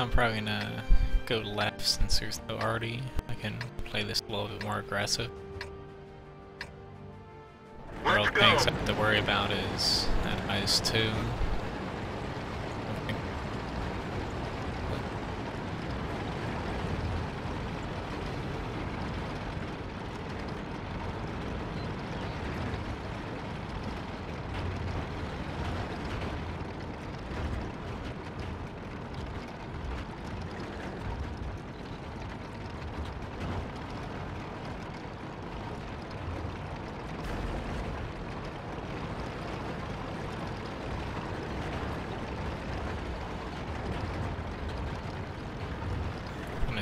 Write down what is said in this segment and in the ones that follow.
I'm probably gonna go left since there's no arty. I can play this a little bit more aggressive. The real things I have to worry about is that ice 2.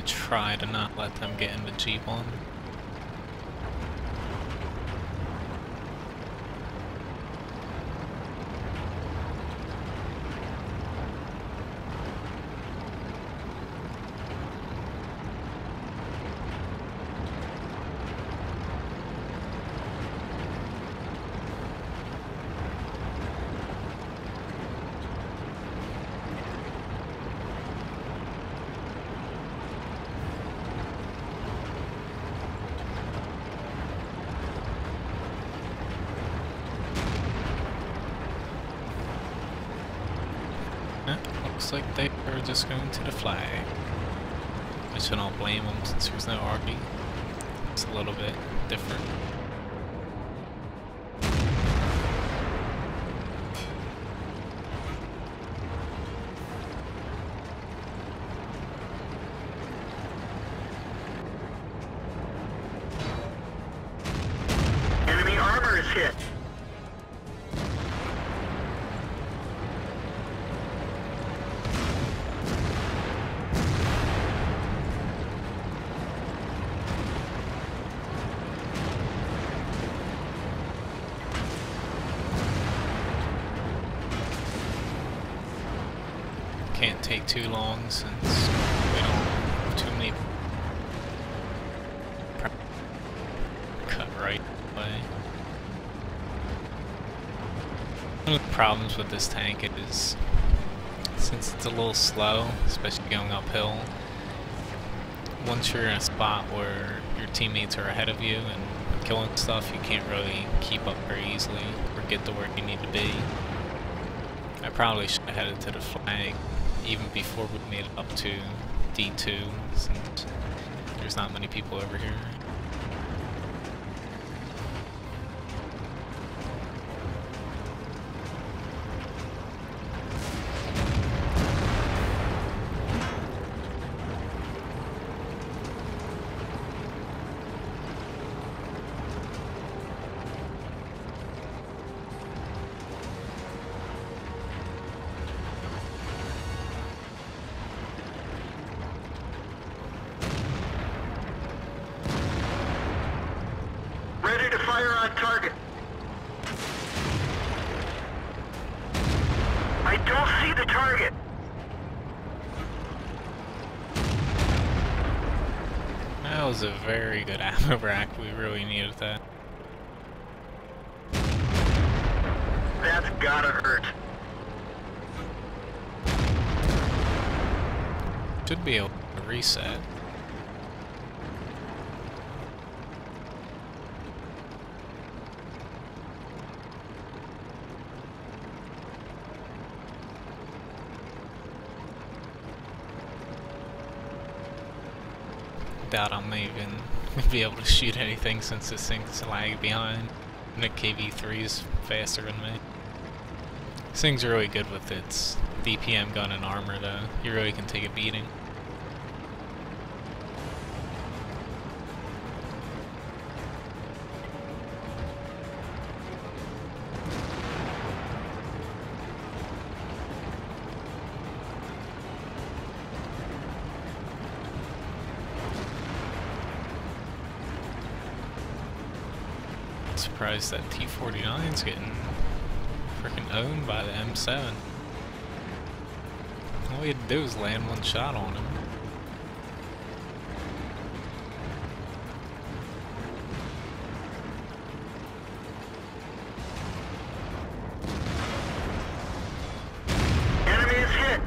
Try to not let them get into G1. Looks like they are just going to the flag. Which I don't blame them since there's no RB. It's a little bit different. Enemy armor is hit. Can't take too long since we don't have too many. Cut right away. One of the problems with this tank is since it's a little slow, especially going uphill, once you're in a spot where your teammates are ahead of you and killing stuff, you can't really keep up very easily or get to where you need to be. I probably should have headed to the flag even before we made it up to D2, since there's not many people over here. Fire on target. I don't see the target. That was a very good ammo rack. We really needed that. That's gotta hurt. Should be able to reset. Doubt I'm even be able to shoot anything since this thing's lag behind. And the KV3 is faster than me. This thing's really good with its DPM gun and armor though. You really can take a beating. Surprised that T-49's getting freaking owned by the M7. All we had to do was land one shot on him. Enemy is hit.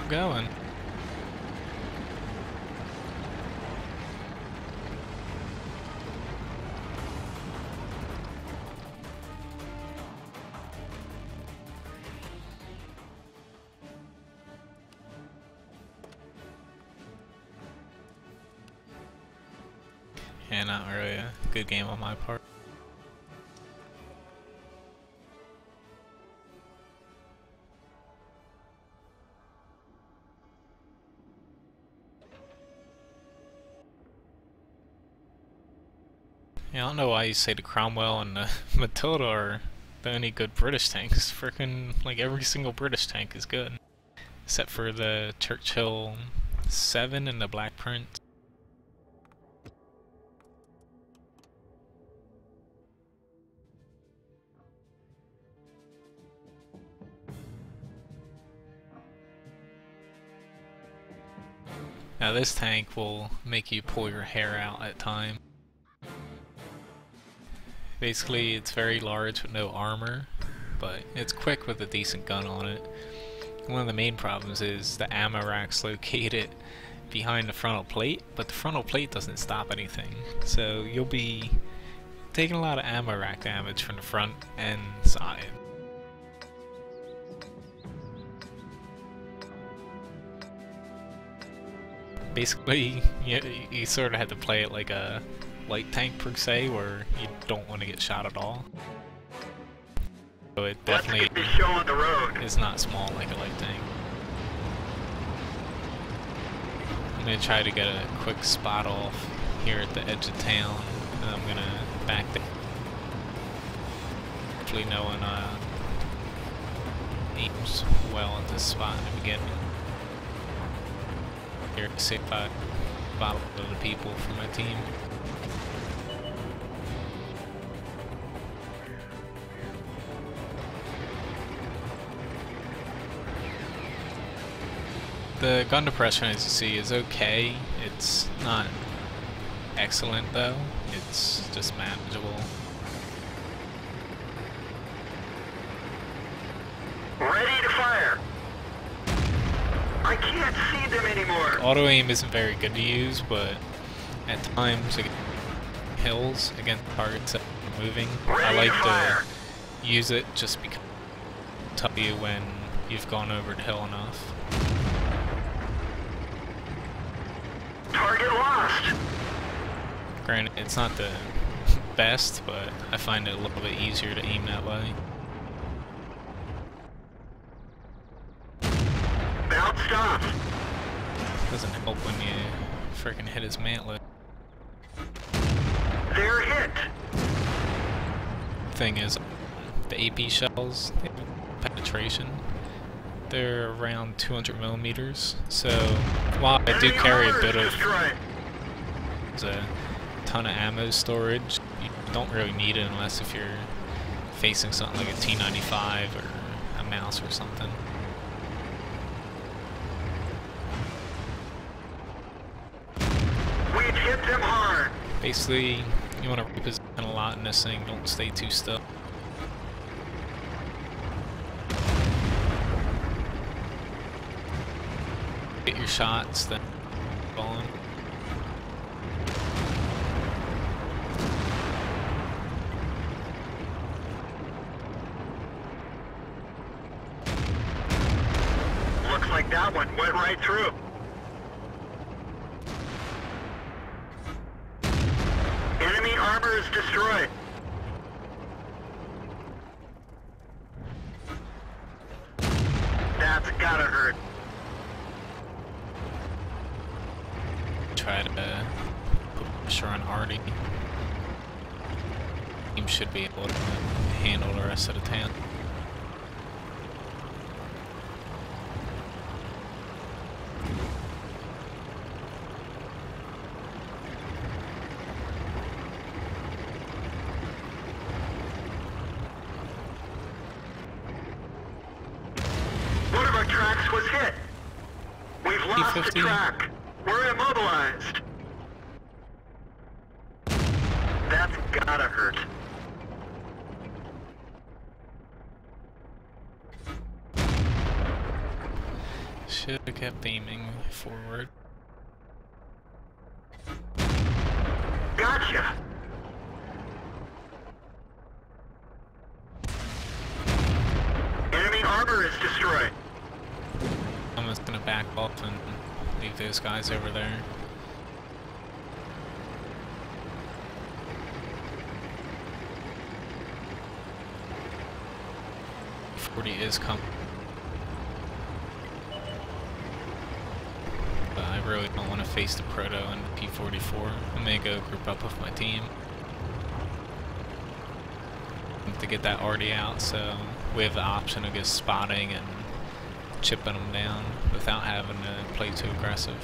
Keep going. Yeah, not really a good game on my part. Yeah, I don't know why you say the Cromwell and the Matilda are the only good British tanks. Frickin' like every single British tank is good. Except for the Churchill 7 and the Black Prince. Now this tank will make you pull your hair out at times. Basically, it's very large with no armor, but it's quick with a decent gun on it. One of the main problems is the ammo rack's located behind the frontal plate, but the frontal plate doesn't stop anything. So you'll be taking a lot of ammo rack damage from the front and side. Basically, you sort of have to play it like a light tank per se, where you don't want to get shot at all. So it definitely is not small like a light tank. I'm going to try to get a quick spot off here at the edge of town, and I'm going to back down. Hopefully no one aims well at this spot in the beginning. Here to save about the people from my team. The gun depression, as you see, is okay. It's not excellent though. It's just manageable. Ready to fire. I can't see them anymore. Auto aim isn't very good to use, but at times against hills, against targets that are moving, I like to use it just because it'll tell you when you've gone over the hill enough. Target lost. Granted, it's not the best, but I find it a little bit easier to aim that way. Bounced off. Doesn't help when you frickin' hit his mantlet. They're hit. Thing is, the AP shells, they have penetration. They're around 200 millimeters, so while I do carry a bit of a ton of ammo storage, you don't really need it unless if you're facing something like a T-95 or a mouse or something. We've hit them hard. Basically, you want to reposition a lot in this thing, don't stay too still. Get your shots, then on. Looks like that one went right through. Enemy armor is destroyed. That's gotta hurt. Try to put pressure on Artie. Team should be able to handle the rest of the town. One of our tracks was hit. We've lost the T-50. track. We're immobilized. That's gotta hurt. Should have kept aiming forward. Gotcha! Enemy armor is destroyed. I'm just gonna back off and leave those guys over there. 40 is coming. But I really don't want to face the Proto and the P-44. I may go group up with my team to get that already out, so we have the option of just spotting and chipping them down without having to play too aggressive.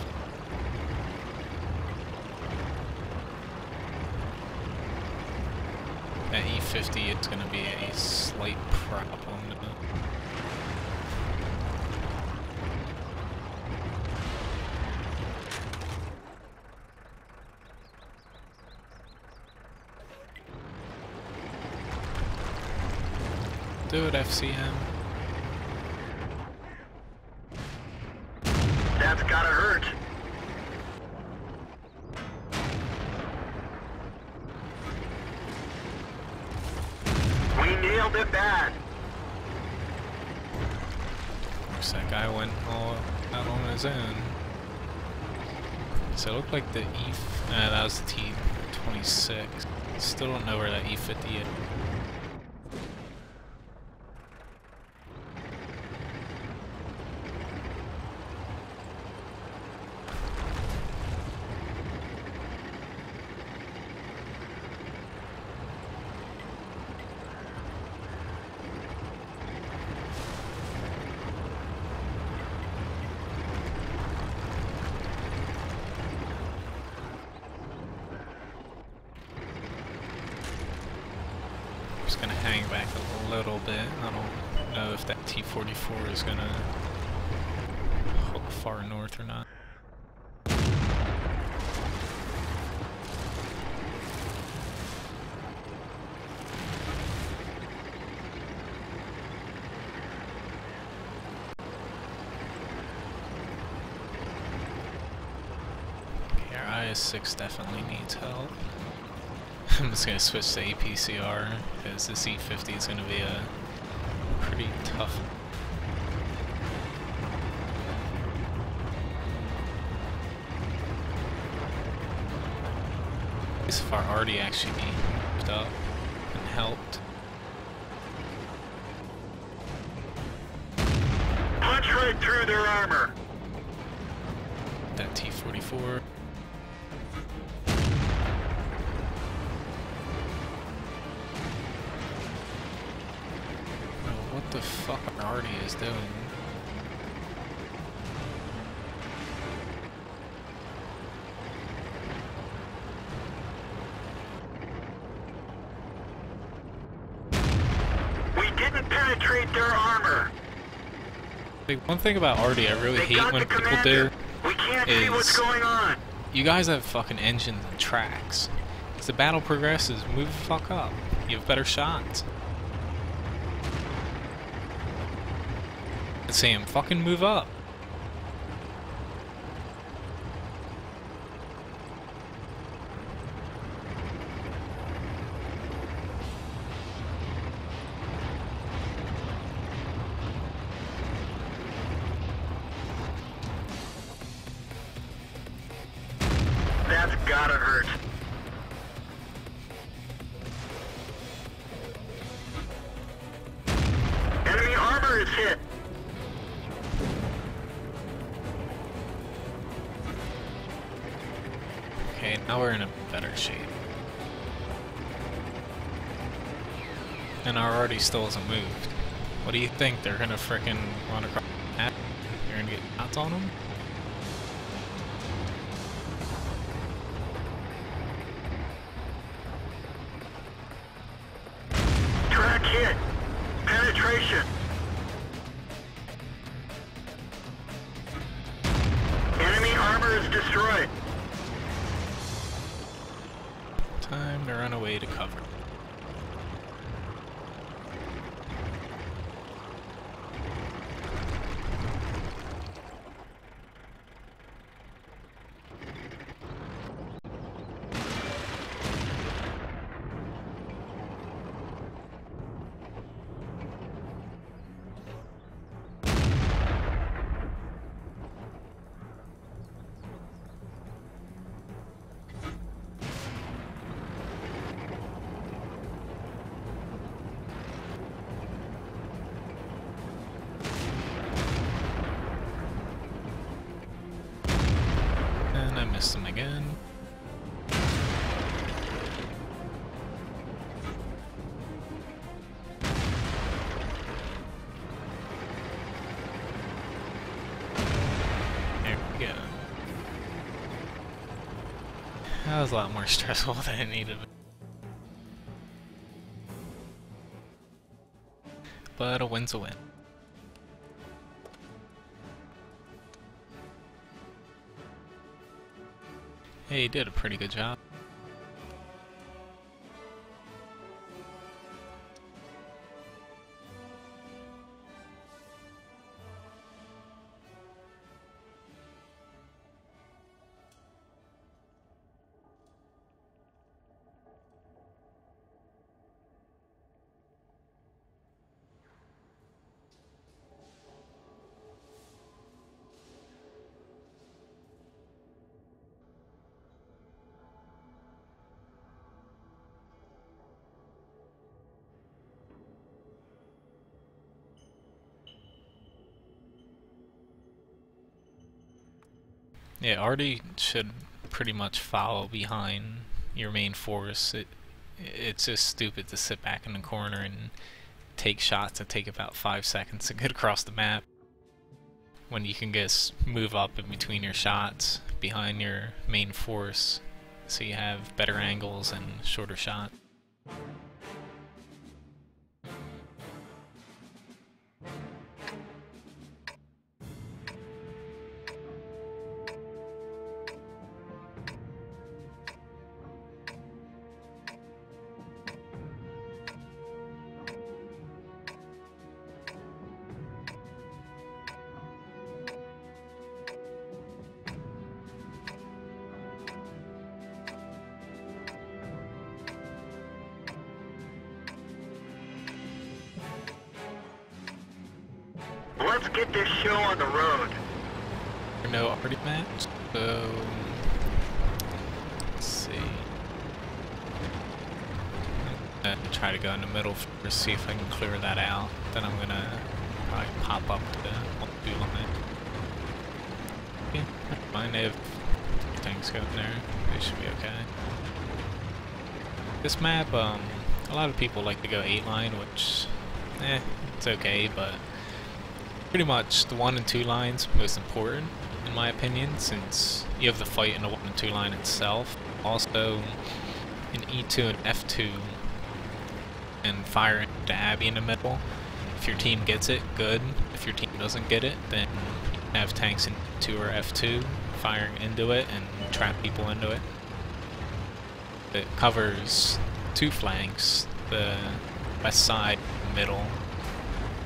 That E-50 is going to be a slight problem. Do it, FCM. That's gotta hurt. We nailed it bad. Looks like I went all out on his own. So it looked like the that was the T-26. Still don't know where that E-50 is. Just gonna hang back a little bit. I don't know if that T-44 is gonna hook far north or not. Okay, our IS-6 definitely needs help. I'm just going to switch to APCR because this E-50 is going to be a pretty tough. This far already actually moved up and helped. Punch right through their armor. That T-44. What the fuck Artie is doing? We didn't penetrate their armor. Like, one thing about Artie I really They hate got when the people commander. do We can't see what's going on. you guys have fucking engines and tracks. As the battle progresses, move the fuck up. You have better shots. Sam, fucking move up. That's gotta hurt. Enemy armor is hit. Okay, now we're in a better shape. And our already still hasn't moved. What do you think? They're gonna frickin' run across the map? You're gonna get shots on them? Track hit. Penetration. Enemy armor is destroyed. Time to run away to cover. again. There we go. That was a lot more stressful than it needed to be. But a win's a win. Hey, you did a pretty good job. Yeah, Artie should pretty much follow behind your main force. It's just stupid to sit back in the corner and take shots that take about 5 seconds to get across the map, when you can just move up in between your shots behind your main force so you have better angles and shorter shots. Let's get this show on the road. No Artie match, so let's see. I'm gonna try to go in the middle first, see if I can clear that out. Then I'm gonna probably pop up to the line. Yeah, never mind, they have tanks going there. They should be okay. This map, a lot of people like to go 8-line, which, it's okay, but pretty much the 1 and 2 lines most important in my opinion, since you have the fight in the 1 and 2 line itself. Also in E2 and F2 and fire into Abbey in the middle. If your team gets it, good. If your team doesn't get it, then you can have tanks in E2 or F2 firing into it and trap people into it. It covers 2 flanks, the west side, middle.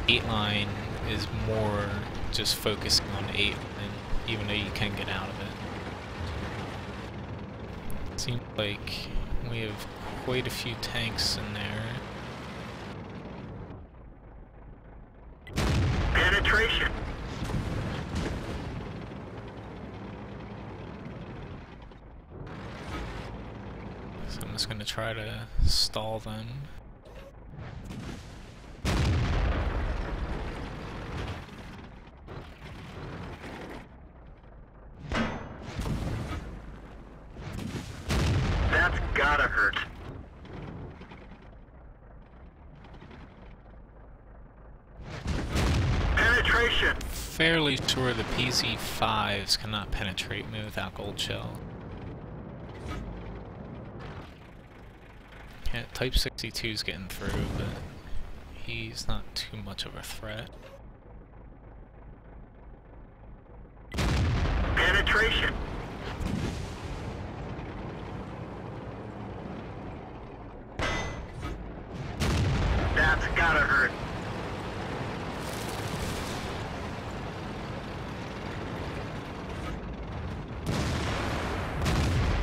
8 line is more just focusing on 8 line, even though you can get out of it. Seems like we have quite a few tanks in there. Penetration. So I'm just gonna try to stall them. That's gotta hurt. Penetration. Fairly sure the PZ5s cannot penetrate me without gold shell. Yeah, Type 62's getting through, but he's not too much of a threat. Penetration. That's gotta hurt.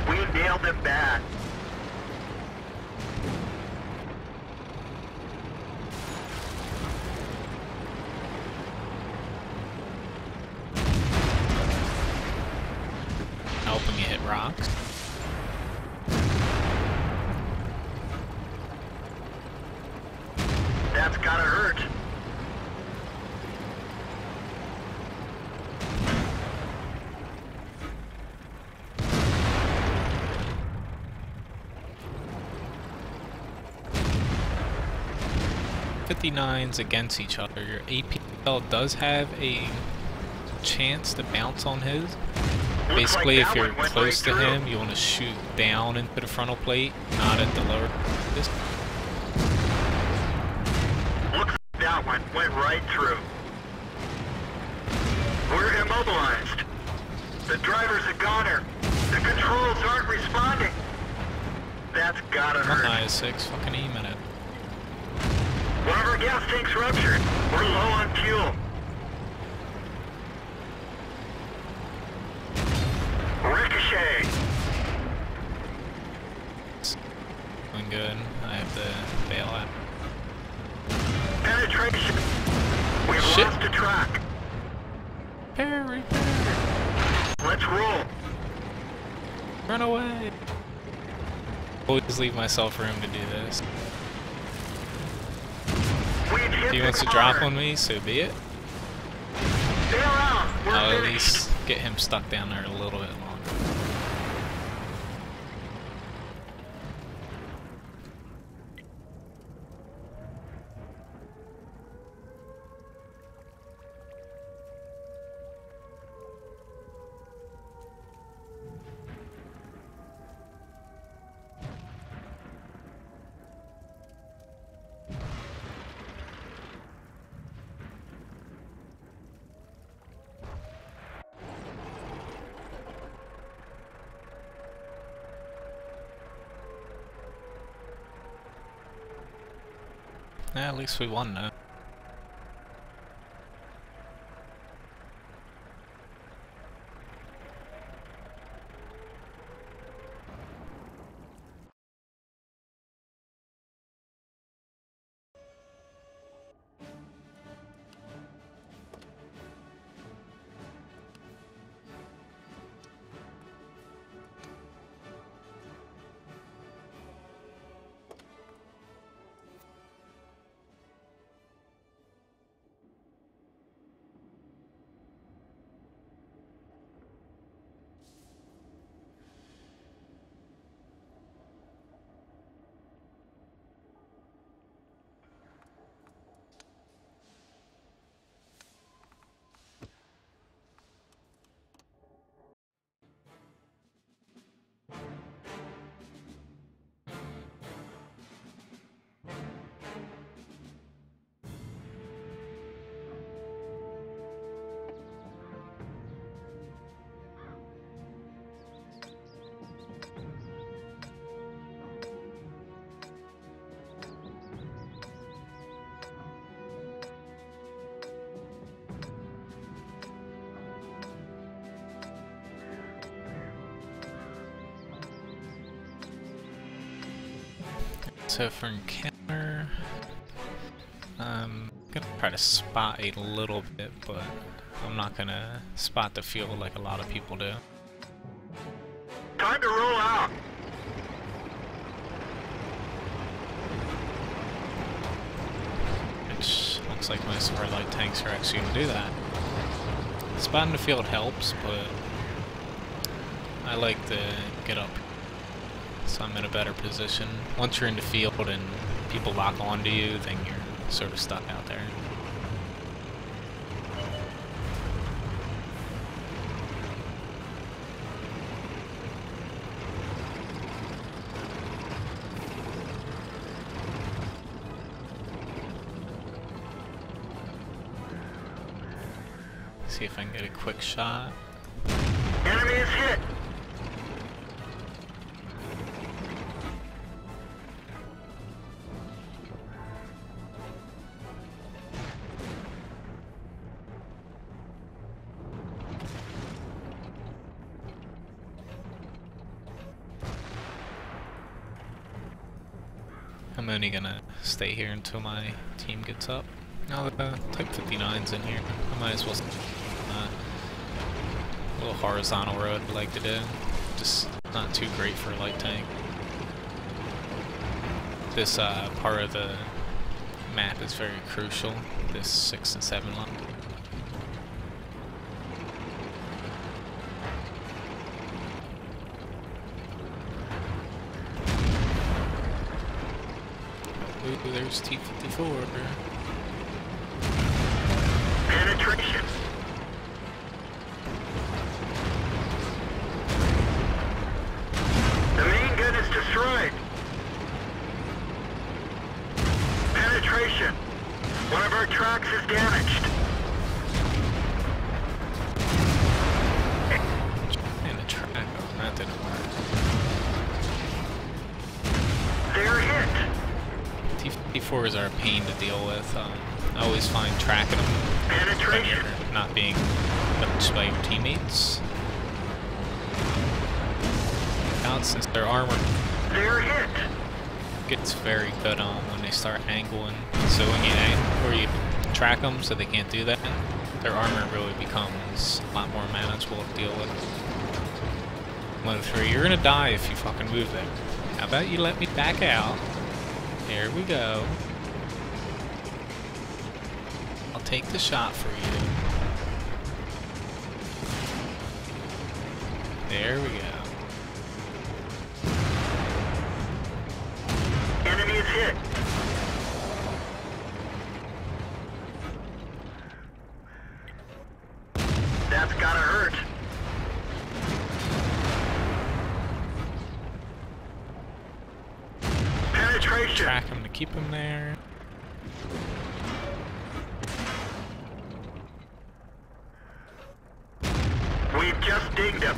We nailed him bad. Helping you hit rocks. That's gotta hurt. 59s against each other. Your APL does have a chance to bounce on his. Basically, if you're close to him, you want to shoot down into the frontal plate, not at the lower. Looks like that one went right through. We're immobilized. The driver's a goner. The controls aren't responding. That's gotta hurt. IS-6 fucking aiming it. One of our gas tanks ruptured. We're low on fuel. Ricochet. Doing good. I have to bail out. Penetration. We've lost the track. Parry. Let's roll. Run away. Always leave myself room to do this. If he wants to drop on me, so be it. I'll at least get him stuck down there a little bit longer. Yeah, at least we won though. So for encounter, I'm gonna try to spot a little bit, but I'm not gonna spot the field like a lot of people do. Time to roll out. Which looks like most of our light tanks are actually gonna do that. Spotting the field helps, but I like to get up so I'm in a better position. Once you're in the field and people lock onto you, then you're sort of stuck out there. See if I can get a quick shot. Enemy is hit. I'm only gonna stay here until my team gets up. Now the Type 59's in here. I might as well a little horizontal road I like to do. Just not too great for a light tank. This part of the map is very crucial. This 6 and 7 line. Ooh, there There's T-54. Penetration. The main gun is destroyed. Penetration. One of our tracks is damaged. And the track, oh, that didn't work. They're hit. T-54s are a pain to deal with. I always find tracking them Penetration. when you're not being touched by your teammates. Out since their armor They're hit. gets very good on when they start angling. So when you or you track them so they can't do that, their armor really becomes a lot more manageable to deal with. 103, you're gonna die if you fucking move there. How about you let me back out? There we go. I'll take the shot for you. There we go. Enemy is hit. That's gotta hurt. Penetration. Track him to keep him there. We've just dinged him.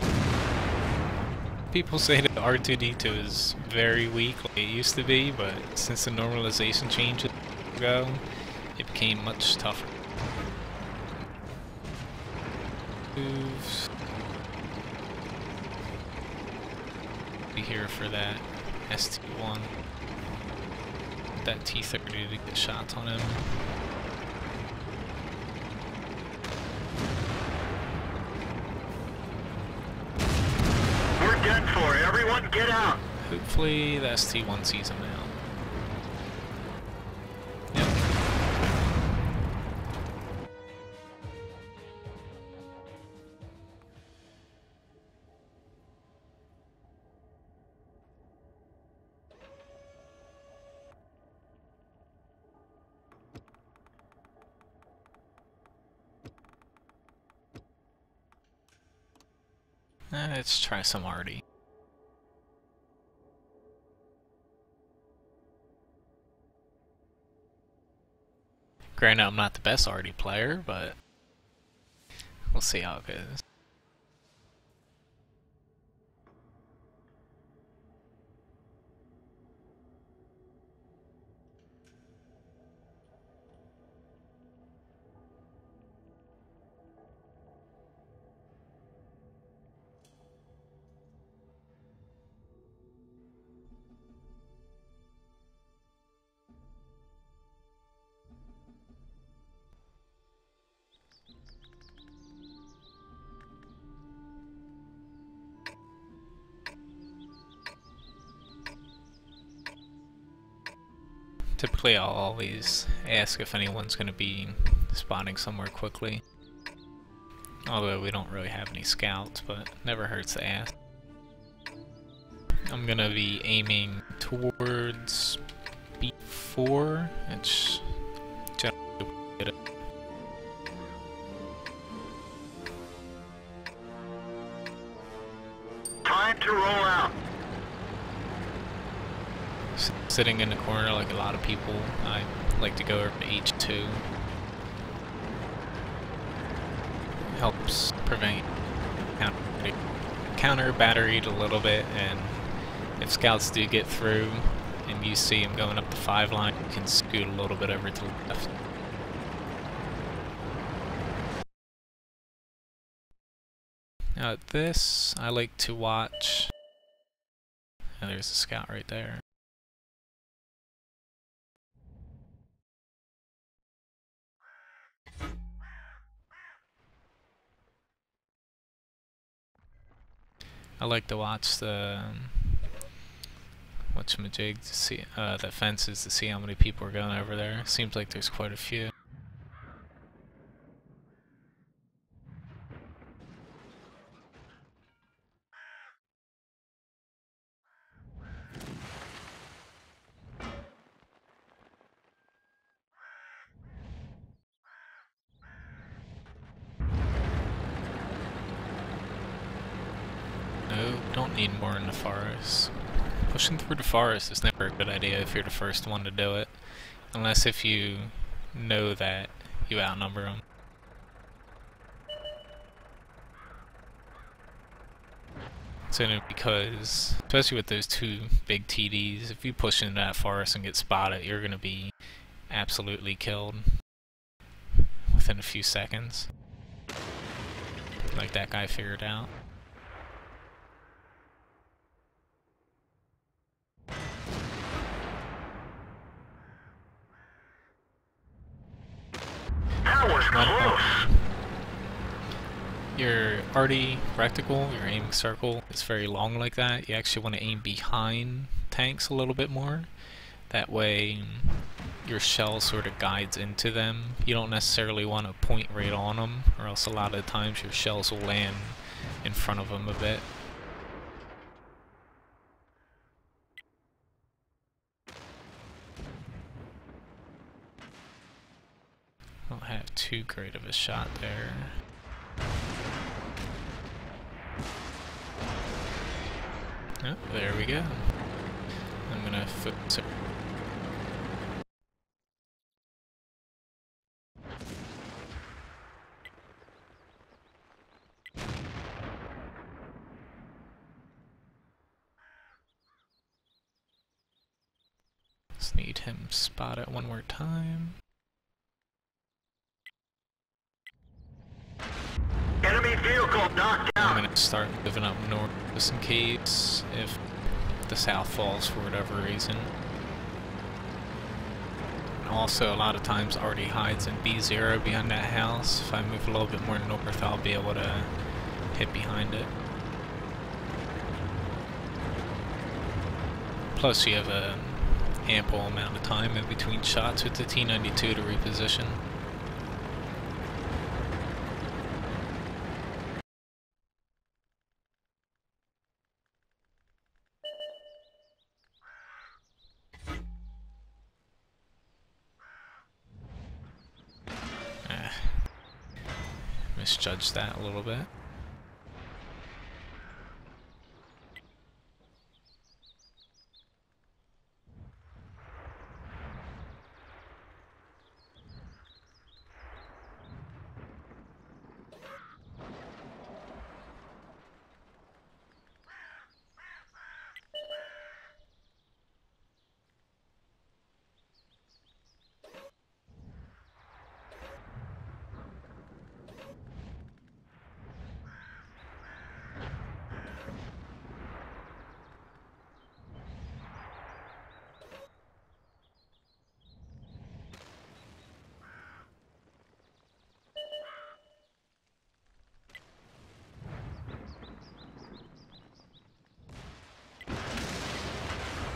People say that R2-D2 is very weak like it used to be, but since the normalization changes ago, it became much tougher. Moves. Be here for that ST1. That T-30 to get shots on him. We're done for. Everyone get out. Hopefully the ST1 sees him now. Yep. Let's try some arty. Granted, I'm not the best arty player, but we'll see how it goes. Typically, I'll always ask if anyone's going to be spawning somewhere quickly. Although we don't really have any scouts, but never hurts to ask. I'm going to be aiming towards B4, which generally get it. Time to roll out. Sitting in the corner like a lot of people, I like to go over to H2. Helps prevent counter batteried a little bit, and if scouts do get through and you see them going up the 5 line, you can scoot a little bit over to the left. Now at this, I like to watch. Oh, there's a scout right there. I like to watch the whatchamajig to see the fences to see how many people are going over there. Seems like there's quite a few. need more in the forest. Pushing through the forest is never a good idea if you're the first one to do it, unless if you know that you outnumber them. So because, especially with those two big TDs, if you push into that forest and get spotted, you're going to be absolutely killed within a few seconds. Like that guy figured out. That was close. Your RD reticle, your aiming circle, is very long like that. You actually want to aim behind tanks a little bit more. That way your shell sort of guides into them. You don't necessarily want to point right on them, or else a lot of the times your shells will land in front of them a bit. I don't have too great of a shot there. Oh, there we go. I'm gonna focus it. Just need him spot it one more time. Enemy vehicle knocked out. I'm gonna start moving up north just in case if the south falls for whatever reason. And also, a lot of times already hides in B0 behind that house. If I move a little bit more north, I'll be able to hit behind it. Plus, you have a ample amount of time in between shots with the T-92 to reposition. Misjudged that a little bit.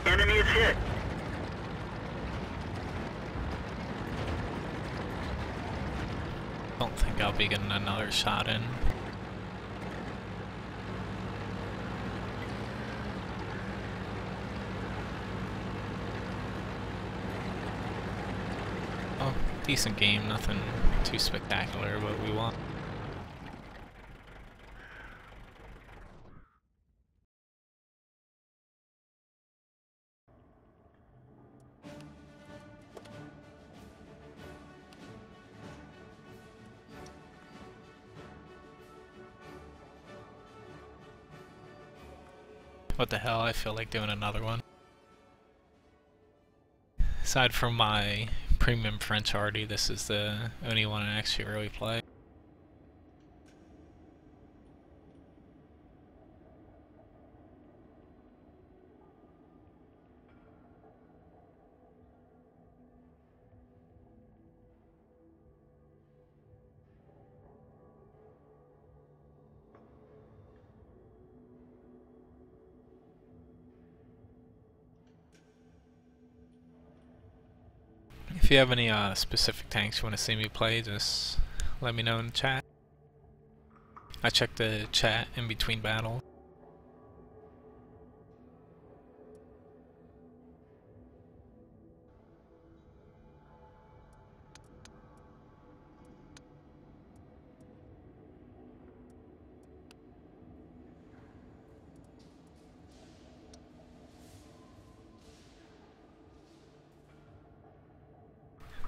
Enemy is hit. Don't think I'll be getting another shot in. Oh, decent game, nothing too spectacular, but we won. What the hell, I feel like doing another one. Aside from my premium French RD, this is the only one I actually really play. If you have any specific tanks you want to see me play, just let me know in the chat. I check the chat in between battles.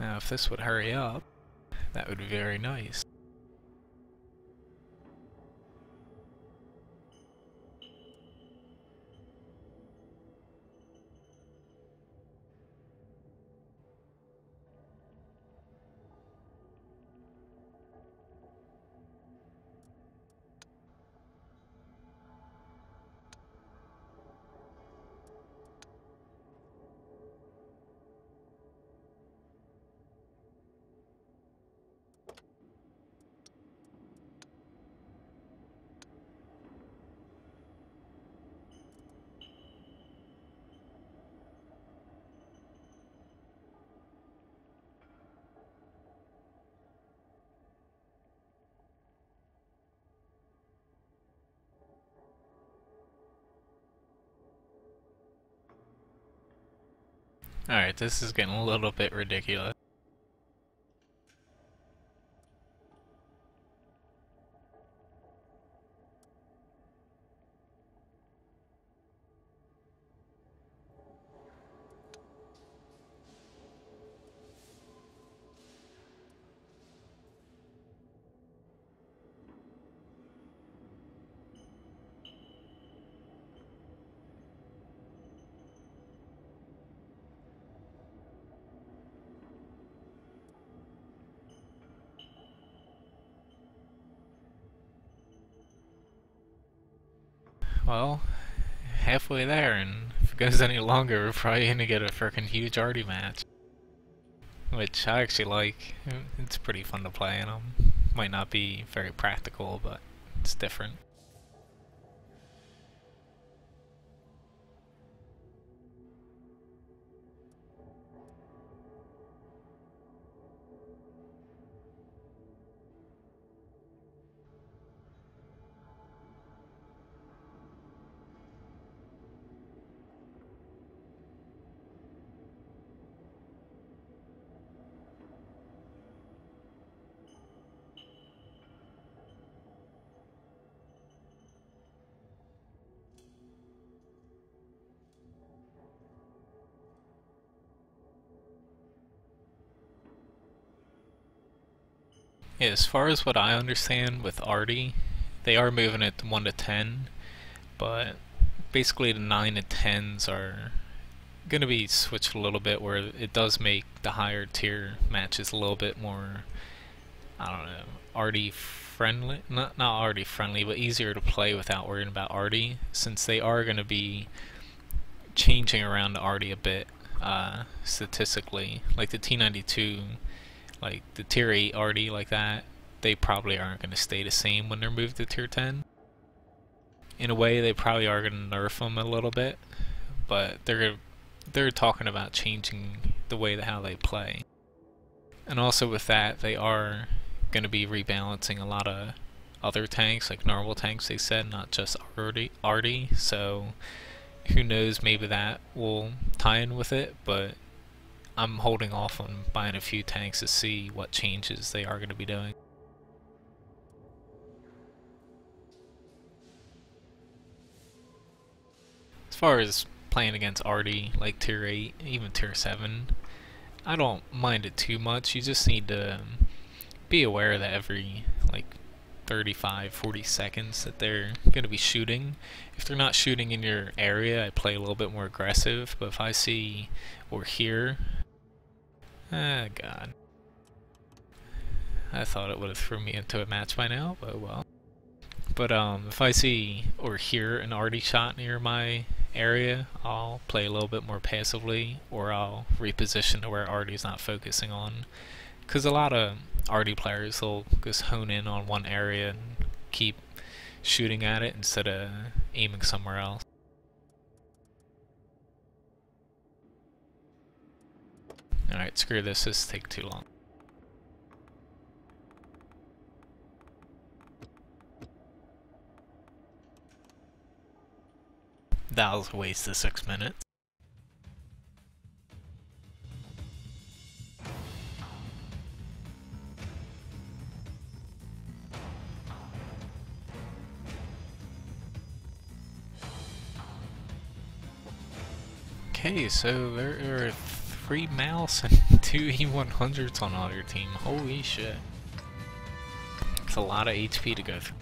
Now if this would hurry up, that would be very nice. Alright, this is getting a little bit ridiculous. Well, halfway there, and if it goes any longer, we're probably gonna get a frickin' huge arty match. Which I actually like. It's pretty fun to play in them. Might not be very practical, but it's different. Yeah, as far as what I understand with arty, they are moving it to 1 to 10, but basically the 9 to 10s are going to be switched a little bit, where it does make the higher tier matches a little bit more, I don't know, arty friendly, not arty friendly, but easier to play without worrying about arty, since they are going to be changing around the arty a bit statistically. Like the T92, like the tier 8 arty like that, they probably aren't going to stay the same when they're moved to tier 10. In a way, they probably are going to nerf them a little bit, but they're talking about changing the way how they play. And also with that, they are going to be rebalancing a lot of other tanks, like normal tanks, they said, not just arty, so who knows, maybe that will tie in with it, but I'm holding off on buying a few tanks to see what changes they are going to be doing. As far as playing against arty, like tier 8, even tier 7, I don't mind it too much. You just need to be aware that every like 35-40 seconds that they're going to be shooting. If they're not shooting in your area, I play a little bit more aggressive, but if I see or hear, God, I thought it would have thrown me into a match by now, but well. But if I see or hear an arty shot near my area, I'll play a little bit more passively, or I'll reposition to where arty's not focusing on. Because a lot of arty players will just hone in on one area and keep shooting at it instead of aiming somewhere else. Alright, screw this, this take too long. That was a waste of 6 minutes. Okay, so there are 3 mouse and 2 2 E100s on all your team. Holy shit. It's a lot of HP to go through.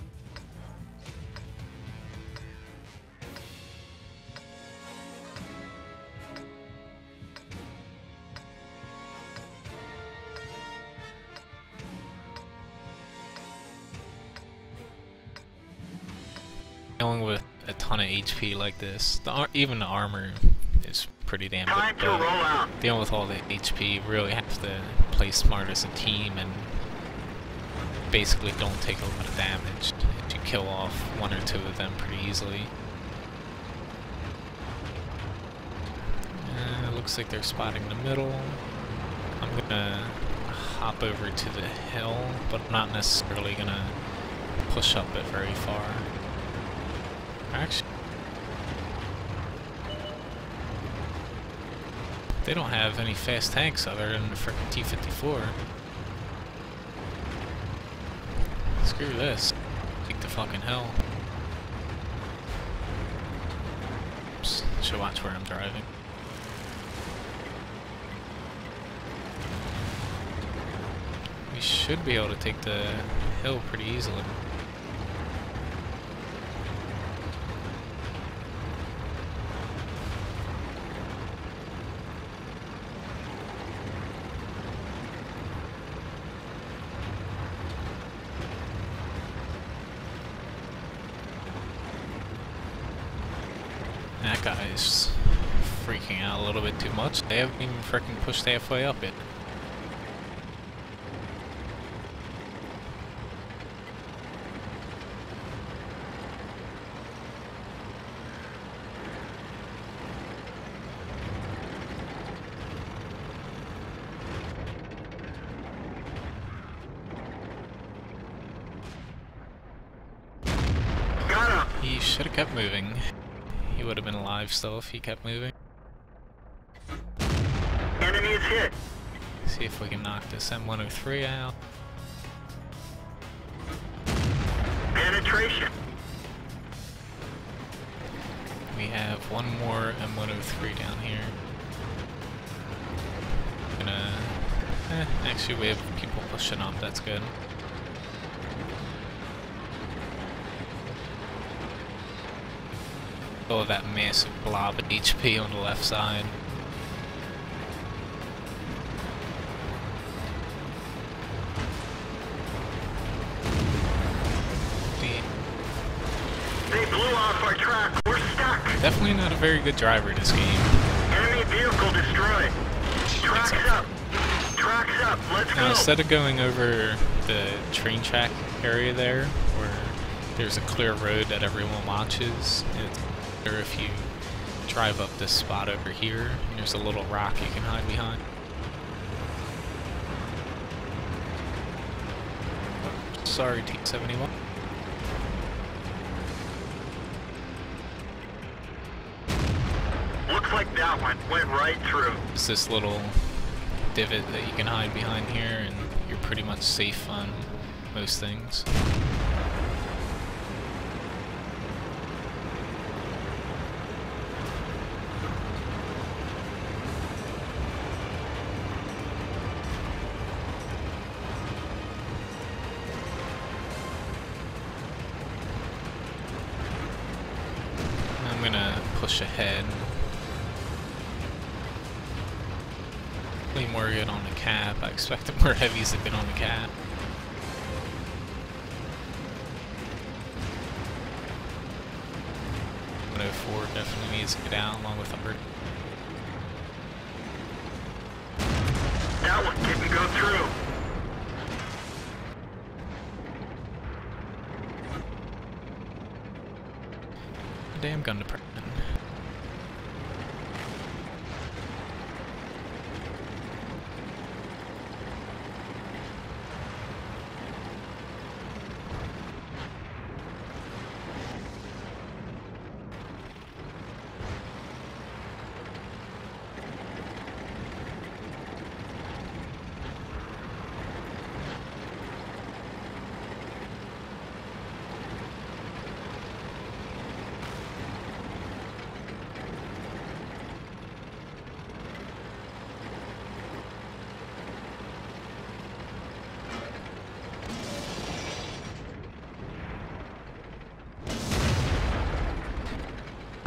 Dealing with a ton of HP like this, even the armor is pretty damn good. Time to roll out. Dealing with all the HP, really have to play smart as a team and basically don't take a lot of damage. You kill off 1 or 2 of them pretty easily. It looks like they're spotting the middle. I'm gonna hop over to the hill, but I'm not necessarily gonna push up it very far. Actually, they don't have any fast tanks other than the frickin' T-54. Screw this. Take the fucking hill. Oops. Should watch where I'm driving. We should be able to take the hill pretty easily. That guy's freaking out a little bit too much. They haven't even freaking pushed halfway up it. Got him. He should have kept moving. He would have been alive still if he kept moving. Enemy is hit. See if we can knock this M103 out. Penetration. We have one more M103 down here. Actually we have people pushing up, that's good. Oh, that massive blob of HP on the left side. They blew off our track. We're stuck. Definitely not a very good driver this game. Enemy vehicle destroyed. Tracks up. Tracks up. Let's Now, go. instead of going over the train track area there, where there's a clear road that everyone watches, it's better if you drive up this spot over here, and there's a little rock you can hide behind. Sorry, T-71. Looks like that one went right through. It's this little divot that you can hide behind here, and you're pretty much safe on most things. I'm gonna push ahead. More good on the cap. I expected more heavies to get on the cap. But 04 definitely needs to get out along with Hubbard. That one didn't go through. Damn gun department.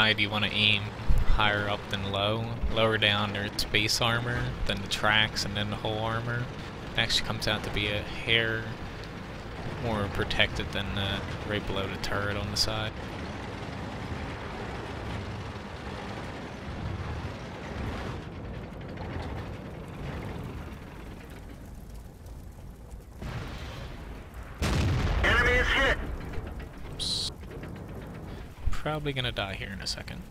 high do you want to aim? Higher up than low. Lower down there's base armor, then the tracks, and then the whole armor. It actually comes out to be a hair more protected than right below the turret on the side. Enemy is hit. Oops. Probably gonna die here in a second.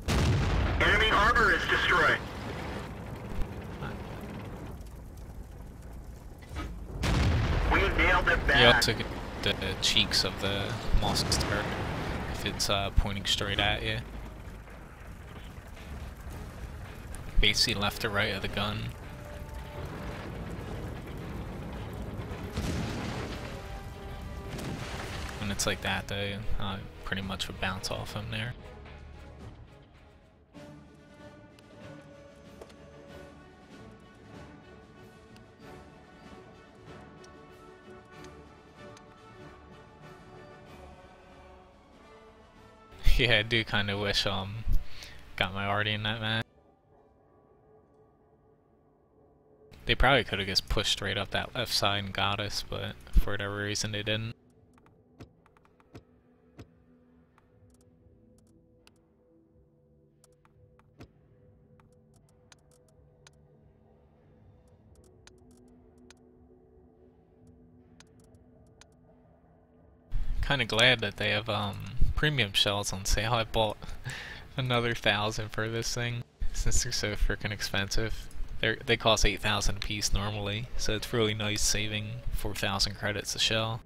Enemy armor is destroyed. We nailed it back. You also get the cheeks of the monster if it's pointing straight at you. Basically left or right of the gun. When it's like that, they pretty much would bounce off him there. Yeah, I do kind of wish got my arty in that match. They probably could have just pushed straight up that left side and got us, but for whatever reason they didn't. Kind of glad that they have premium shells on sale. I bought another 1,000 for this thing since they're so freaking expensive. They cost 8,000 a piece normally, so it's really nice saving 4,000 credits a shell.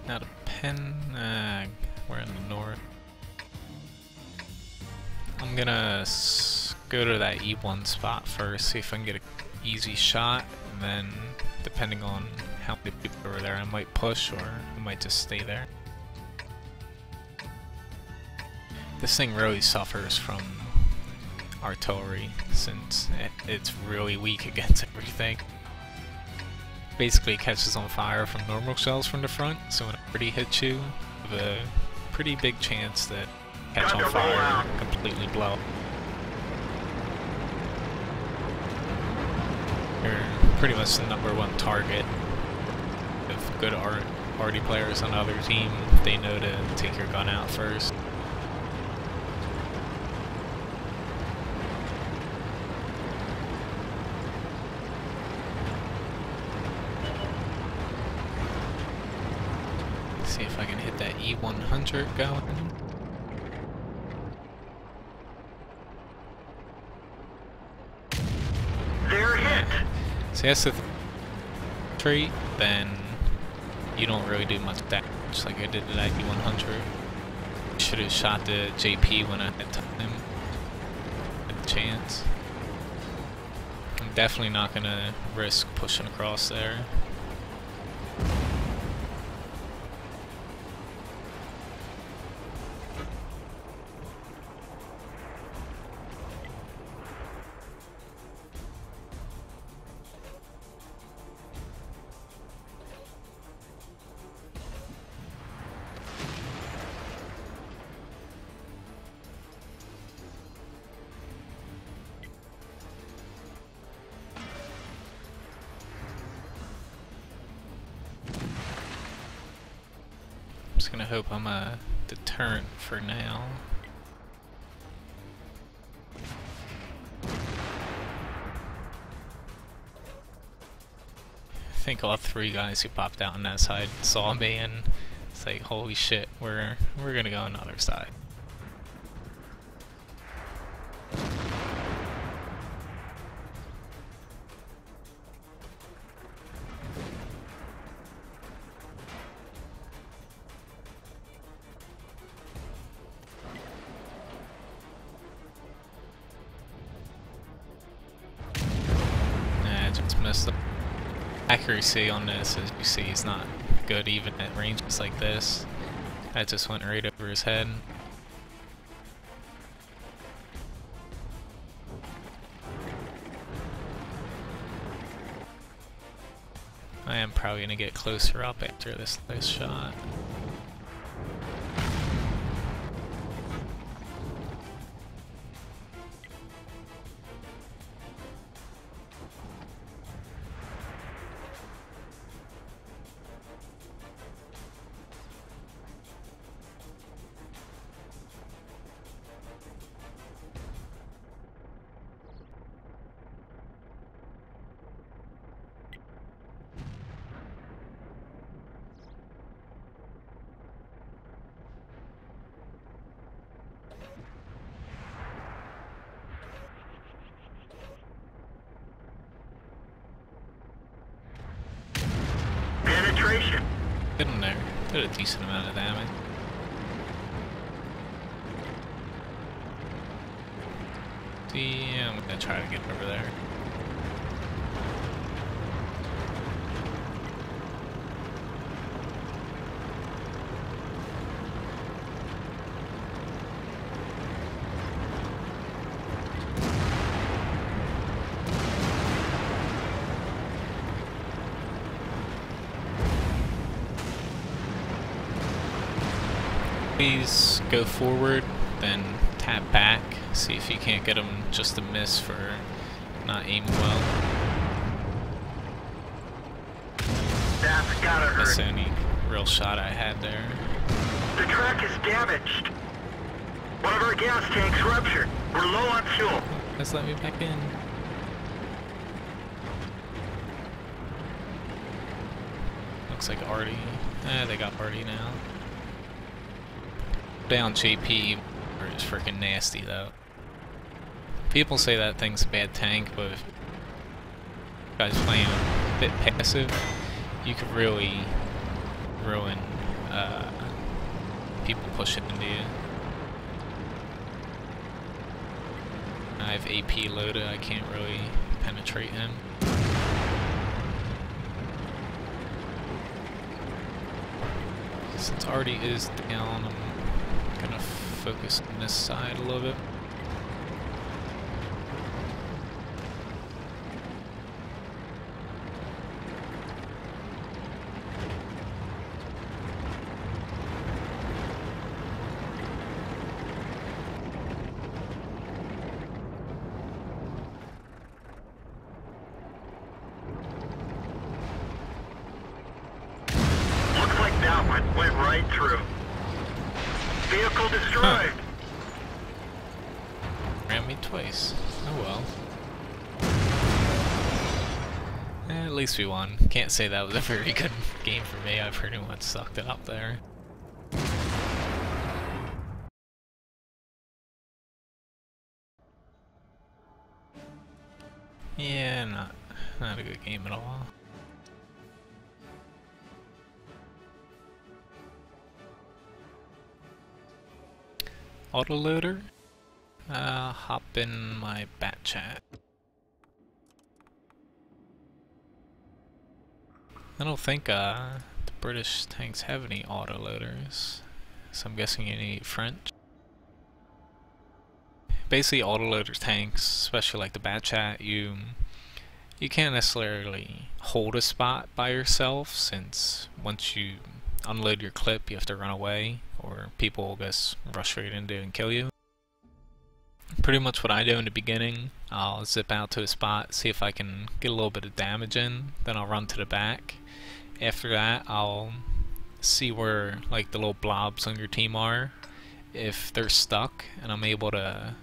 Not a pen. We're in the north. I'm gonna go to that E1 spot first, see if I can get an easy shot, and then depending on how many people are there, I might push or I might just stay there. This thing really suffers from artillery since it's really weak against everything. Basically it catches on fire from normal shells from the front, so when it already hits you, you have a pretty big chance that catch on fire and completely blow. You're pretty much the #1 target. If good arty players on the other team, they know to take your gun out first. See if I can hit that E100 going. They're hit. See, that's the trait, then you don't really do much damage like I did to that E100. Should have shot the JP when I had time. Had the chance. I'm definitely not gonna risk pushing across there. Just gonna hope I'm a deterrent for now. I think all 3 guys who popped out on that side saw me and it's like, holy shit, we're gonna go on the other side. Missed the accuracy on this, as you see, is not good even at ranges like this. That just went right over his head. I am probably gonna get closer up after this last shot. Penetration. Get in there. Did a decent amount of damage. I'm gonna try to get over there. Please go forward, then tap back, see if you can't get them just a miss for not aiming well. That's gotta hurt. That's the only real shot I had there. The track is damaged. One of our gas tanks ruptured. We're low on fuel. Let's let me back in. Looks like Artie. They got Artie now. Down JP is freaking nasty though. People say that thing's a bad tank, but if you guys playing a bit passive, you could really ruin people pushing into you. I have AP loaded, I can't really penetrate him. Since Artie is down, I'm gonna focus on this side a little bit. Looks like that one went right through. Vehicle destroyed. Ran me twice. Oh well. At least we won. Can't say that was a very good game for me. I pretty much sucked it up there. Yeah, not a good game at all. Autoloader? Hop in my bat chat. I don't think the British tanks have any autoloaders, so I'm guessing you need French. Basically, autoloader tanks, especially like the bat chat, you can't necessarily hold a spot by yourself, since once you unload your clip, you have to run away, or people will just rush right into and kill you. Pretty much what I do in the beginning, I'll zip out to a spot, see if I can get a little bit of damage in, then I'll run to the back. After that, I'll see where like the little blobs on your team are. If they're stuck and I'm able to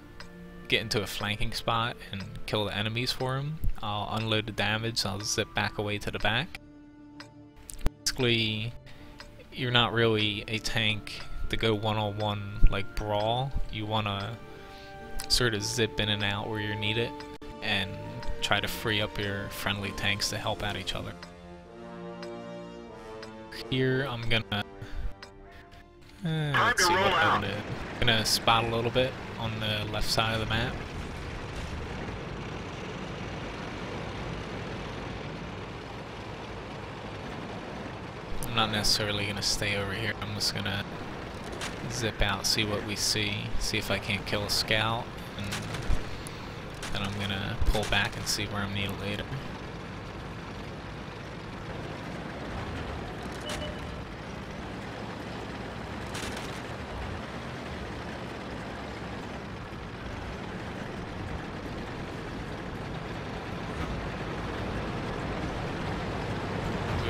get into a flanking spot and kill the enemies for them, I'll unload the damage, I'll zip back away to the back. Basically, you're not really a tank to go one-on-one like brawl. You want to sort of zip in and out where you need it and try to free up your friendly tanks to help out each other. Here I'm gonna let's see what I'm gonna spot a little bit on the left side of the map. I'm not necessarily gonna stay over here. I'm just gonna zip out, see what we see if I can't kill a scout, and then I'm gonna pull back and see where I'm needed later.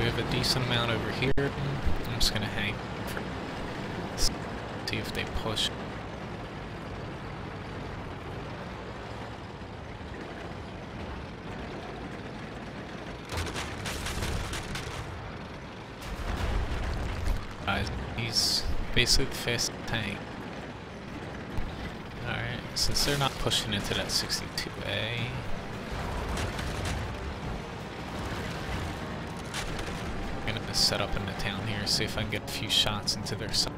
have a decent amount over here. I'm just gonna hang for see if they push. He's basically the fastest tank. Alright, since they're not pushing into that 62A, I'm gonna set up in the town here, see if I can get a few shots into their side.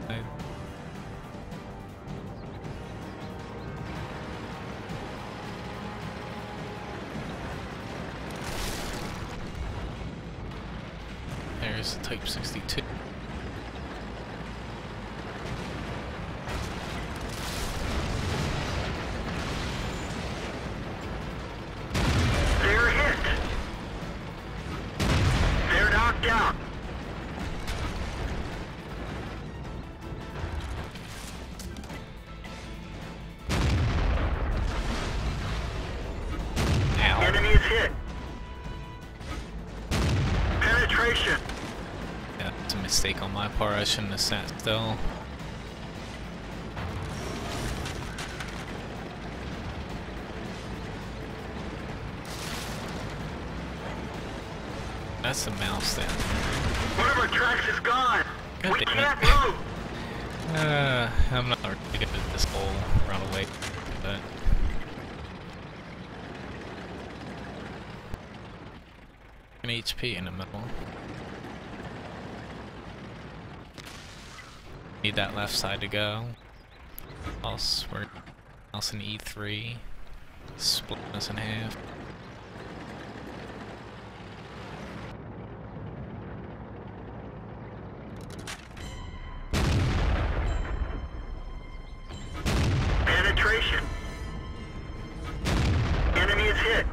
There's the Type 62. Down. Ow. Enemy is hit. Penetration. Yeah, it's a mistake on my part. I shouldn't have sat still. That's the mouse then. One of our tracks is gone. God We damn can't it. move. I'm not really good at this whole runaway, but an HP in the middle. Need that left side to go. Else we're else an E3, splitting us in half. Penetration. Enemy is hit.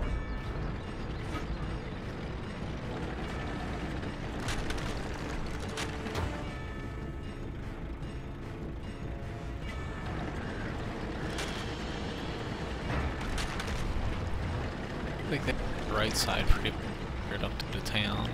I think the right side pretty right up to the town.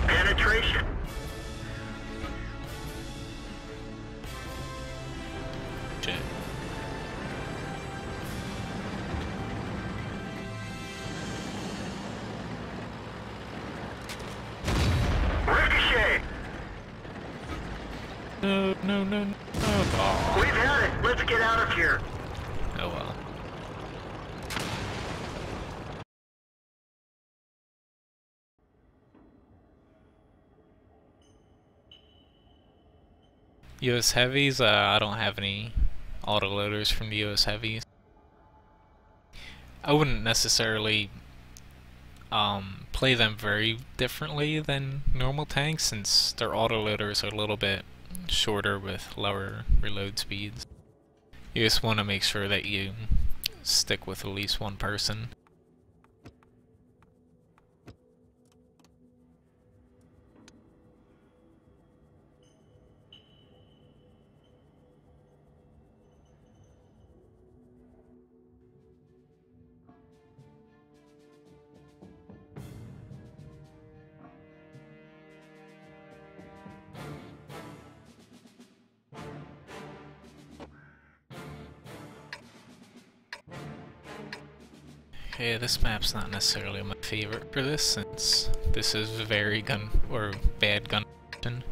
Penetration. Shit. Ricochet. No, no, no, no. Oh, We've had it. Let's get out of here. oh well. US Heavies, I don't have any autoloaders from the US Heavies. I wouldn't necessarily play them very differently than normal tanks, since their autoloaders are a little bit shorter with lower reload speeds. You just want to make sure that you stick with at least one person. Okay, this map's not necessarily my favorite for this, since this is very bad gun option.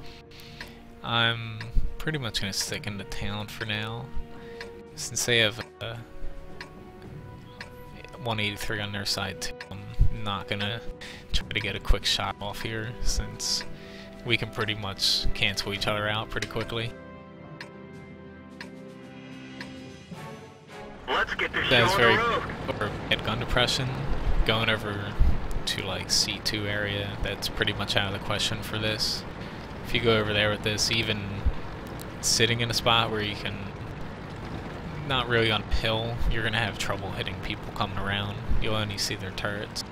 I'm pretty much gonna stick in the town for now, since they have 183 on their side too. I'm not gonna try to get a quick shot off here, since we can pretty much cancel each other out pretty quickly. Let's get this That's show very on the road. over bad gun depression. Going over to like C2 area, that's pretty much out of the question for this. If you go over there with this, even sitting in a spot where you can not really on hill, you're gonna have trouble hitting people coming around. You'll only see their turrets.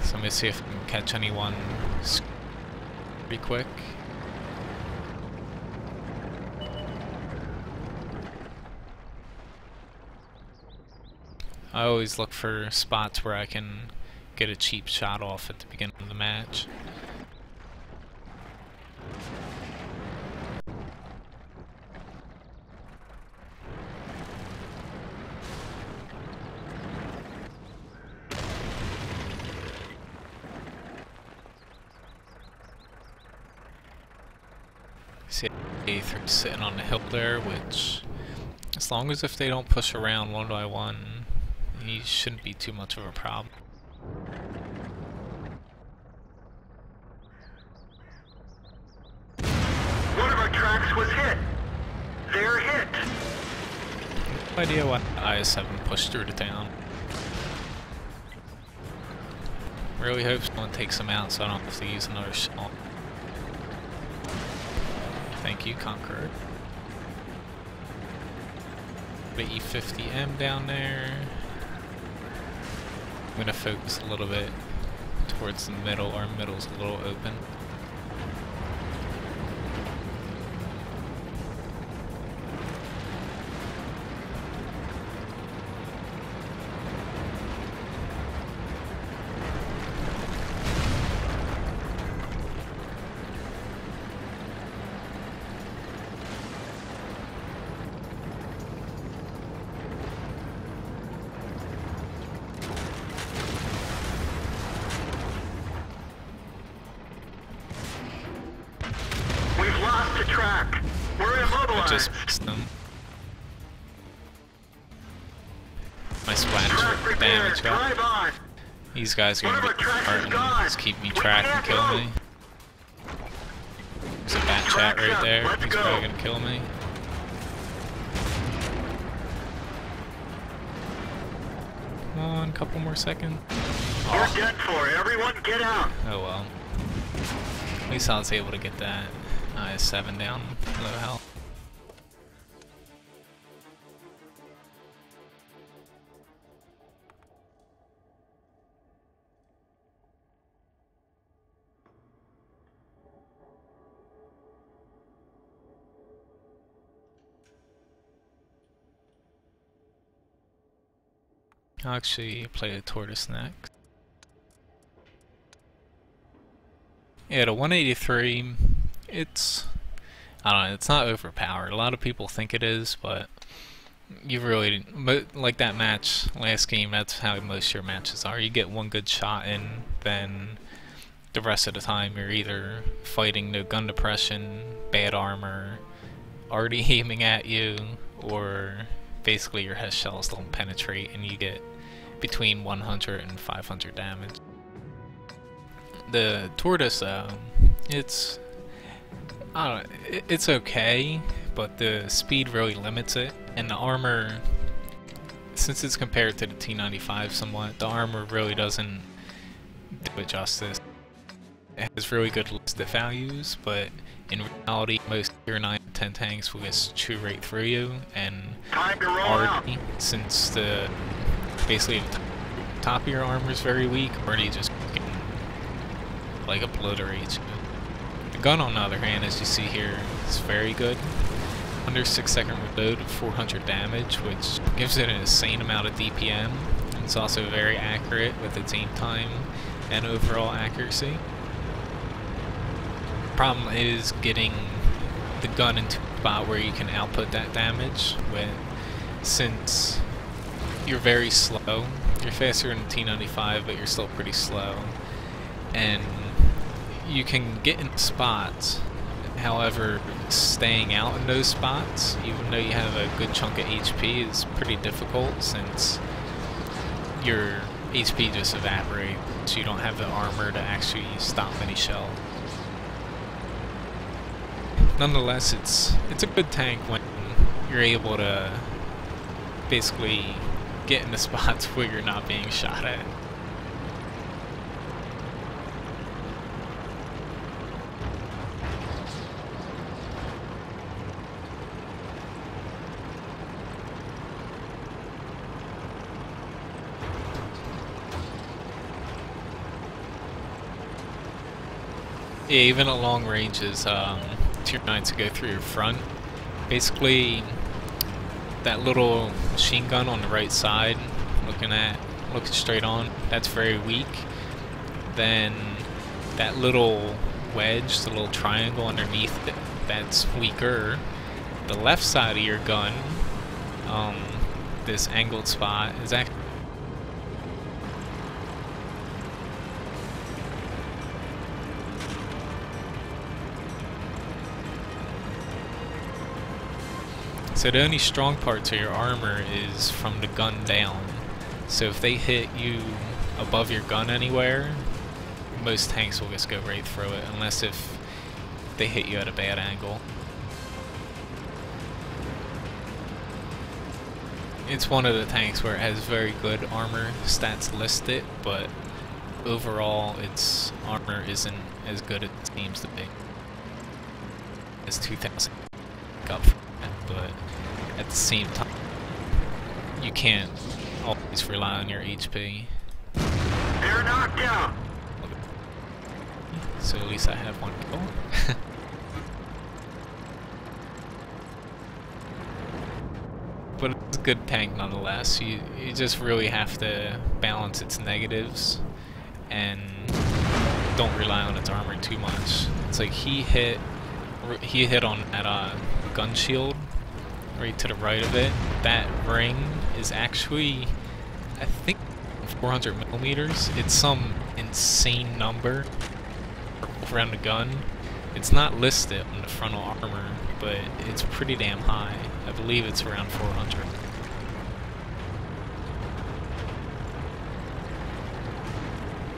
So let me see if I can catch anyone pretty quick. I always look for spots where I can get a cheap shot off at the beginning of the match. See A3 sitting on the hill there, which, as long as if they don't push around one by one, he shouldn't be too much of a problem. One of our tracks was hit. They're hit. No idea why IS-7 pushed through the town. Really hope someone takes him out so I don't have to use another shot. Thank you, Conqueror. The E50M down there. I'm gonna focus a little bit towards the middle. Our middle's a little open. Lost the track. We're immobilized. Just missed them. My splash damage got. These guys are gonna get hurt and just keep me tracked and kill me. There's a bat chat right there. He's probably gonna kill me. Come on, couple more seconds. You're dead for. Everyone get out. Oh well. At least I was able to get that IS-7 down low health. I'll actually play the Tortoise next. Yeah, the 183, it's, I don't know, it's not overpowered. A lot of people think it is, but you really, like that match last game, that's how most of your matches are. You get one good shot in, then the rest of the time you're either fighting no gun depression, bad armor, already aiming at you, or basically your HES shells don't penetrate and you get between 100 and 500 damage. The Tortoise though, it's, I don't know, it's okay, but the speed really limits it, and the armor, since it's compared to the T95 somewhat, the armor really doesn't do it justice. It has really good listed values, but in reality most tier 9 and 10 tanks will get chew right through you, and already, since the basically the top of your armor is very weak, already just like obliterates you. The gun, on the other hand, as you see here, is very good. Under 6-second reload of 400 damage, which gives it an insane amount of DPM. And it's also very accurate with its aim time and overall accuracy. Problem is getting the gun into a spot where you can output that damage, since you're very slow. You're faster than the T95, but you're still pretty slow. And you can get in spots, however, staying out in those spots, even though you have a good chunk of HP, is pretty difficult since your HP just evaporates. You don't have the armor to actually stop any shell. Nonetheless, it's a good tank when you're able to basically get into spots where you're not being shot at. Yeah, even at long ranges, tier 9s go through your front. Basically, that little machine gun on the right side, looking straight on, that's very weak. Then that little wedge, the little triangle underneath it, that's weaker. The left side of your gun, this angled spot, is actually so the only strong parts of your armor is from the gun down. So if they hit you above your gun anywhere, most tanks will just go right through it, unless if they hit you at a bad angle. It's one of the tanks where it has very good armor stats listed, but overall its armor isn't as good as it seems to be. It's 2,000 up from that, but at the same time, you can't always rely on your HP. They're knocked out. So at least I have one kill. But it's a good tank nonetheless. You just really have to balance its negatives and don't rely on its armor too much. It's like he hit on that gun shield right to the right of it. That ring is actually, I think, 400 millimeters. It's some insane number around the gun. It's not listed on the frontal armor, but it's pretty damn high. I believe it's around 400.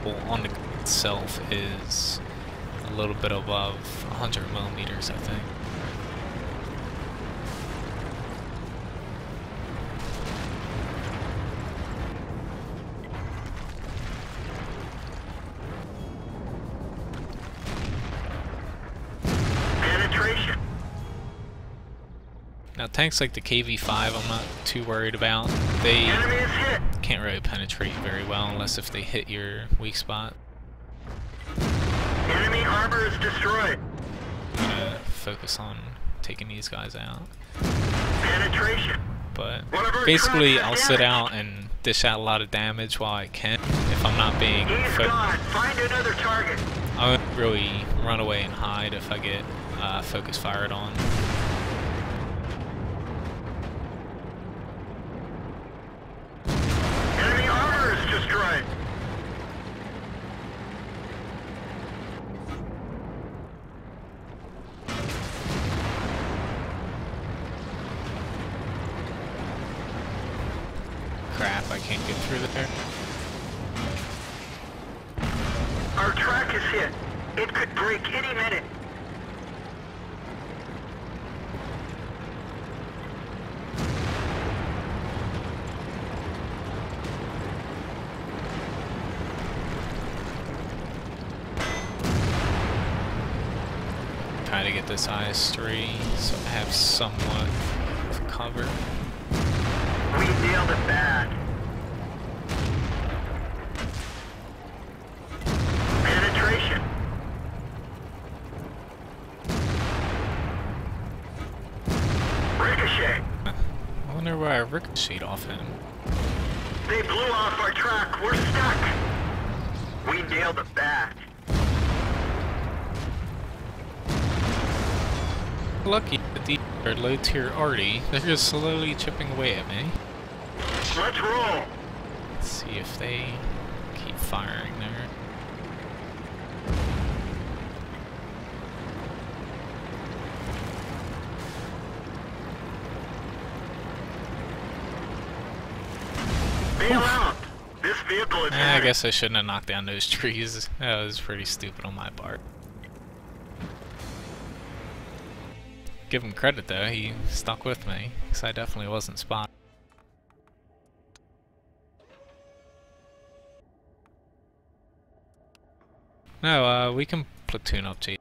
Well, on the gun itself is a little bit above 100 millimeters, I think. Now tanks like the KV-5 I'm not too worried about. They can't really penetrate very well unless if they hit your weak spot. Enemy armor is destroyed. I'm gonna focus on taking these guys out. Penetration. But basically I'll sit out and dish out a lot of damage while I can if I'm not being Find another target. I won't really run away and hide if I get focus fired on. Destroyed. Crap, I can't get through there. Our track is hit. It could break any minute. Trying to get this IS-3 so I have somewhat of cover. We nailed it bad. Penetration. Ricochet. I wonder where I ricocheted off him. They blew off our track. We're stuck. We nailed it bad. Lucky that these are low tier arty. They're just slowly chipping away at me. Let's roll. Let's see if they keep firing there. Bail out. This vehicle is I guess I shouldn't have knocked down those trees. That was pretty stupid on my part. Give him credit though, he stuck with me, because I definitely wasn't spotted. No, we can platoon up G.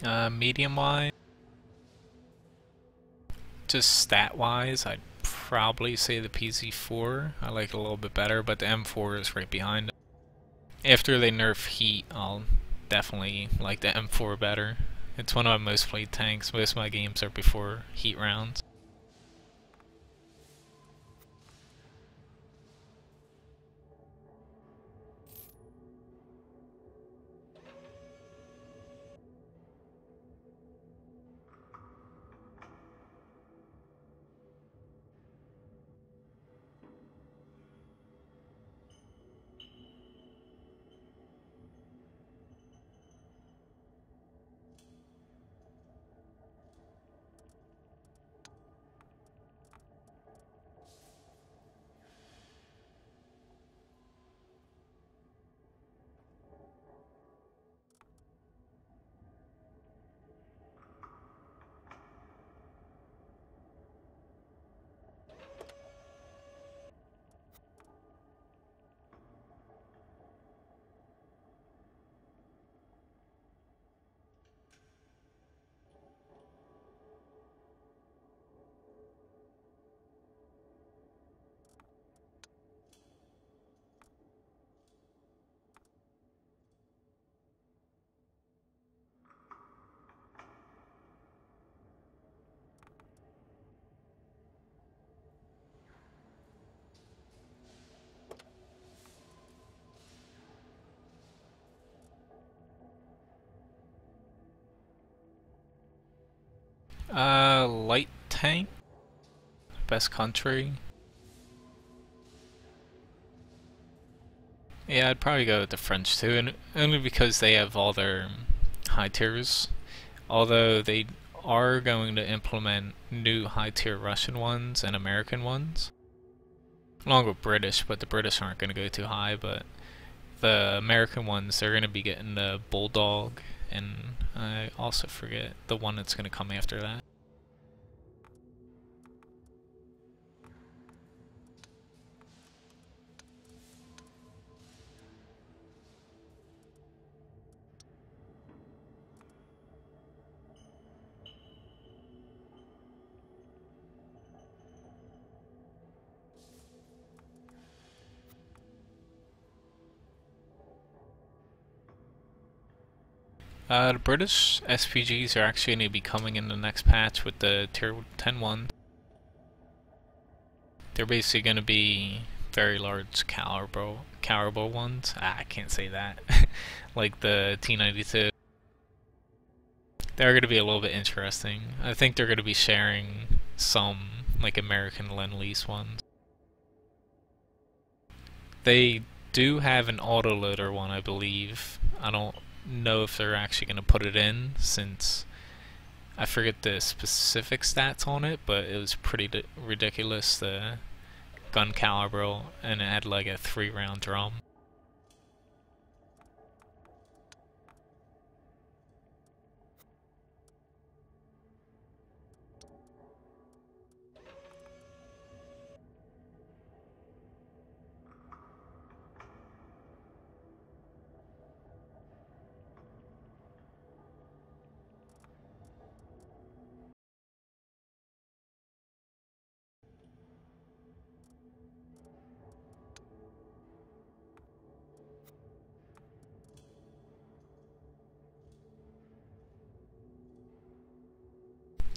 Medium-wise, just stat-wise, I'd probably say the PZ4. I like it a little bit better, but the M4 is right behind it. After they nerf heat, I'll definitely like the M4 better. It's one of my most played tanks. Most of my games are before heat rounds. Light tank, best country. Yeah, I'd probably go with the French too, and only because they have all their high tiers. Although they are going to implement new high tier Russian ones and American ones, along with British, but the British aren't going to go too high. But the American ones, they're going to be getting the Bulldog, and I also forget the one that's going to come after that. The British SPGs are actually going to be coming in the next patch with the tier 10 ones. They're basically going to be very large caliber ones. I can't say that. Like the T92. They're going to be a little bit interesting. I think they're going to be sharing some like American Lend-Lease ones. They do have an autoloader one, I believe. I don't know if they're actually going to put it in, since I forget the specific stats on it, but it was pretty ridiculous, the gun caliber, and it had like a 3-round drum.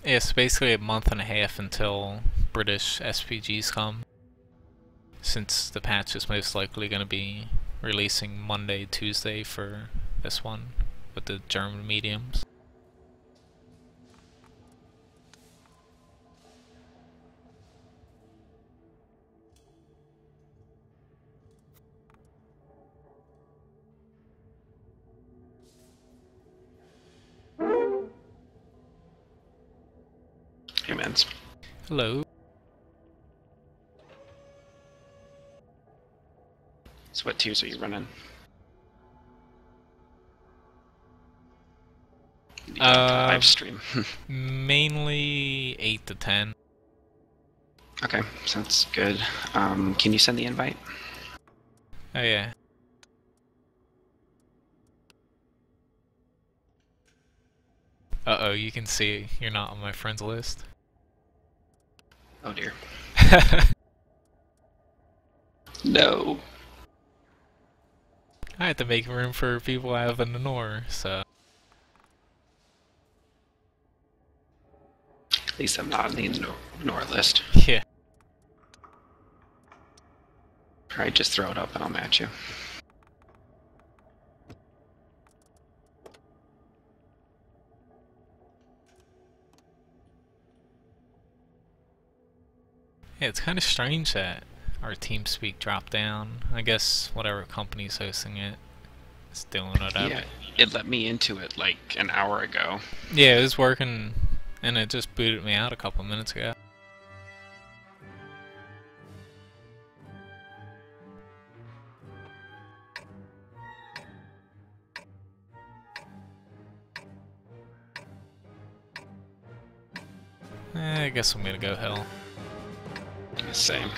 It's basically a month and a half until British SPGs come, since the patch is most likely going to be releasing Monday, Tuesday for this one with the German mediums. Hey, mans. Hello. So what tiers are you running? Live stream. Mainly 8 to 10. Okay, sounds good. Can you send the invite? Oh yeah. Uh-oh, you can see you're not on my friends list. Oh dear. No. I have to make room for people I have in the Nor, so... At least I'm not on the Nor list. Yeah. Alright, just throw it up and I'll match you. Yeah, it's kind of strange that our TeamSpeak dropped down. I guess whatever company's hosting it is doing whatever. Yeah, it let me into it like an hour ago. Yeah, it was working, and it just booted me out a couple minutes ago. I guess I'm gonna go Hill. Same.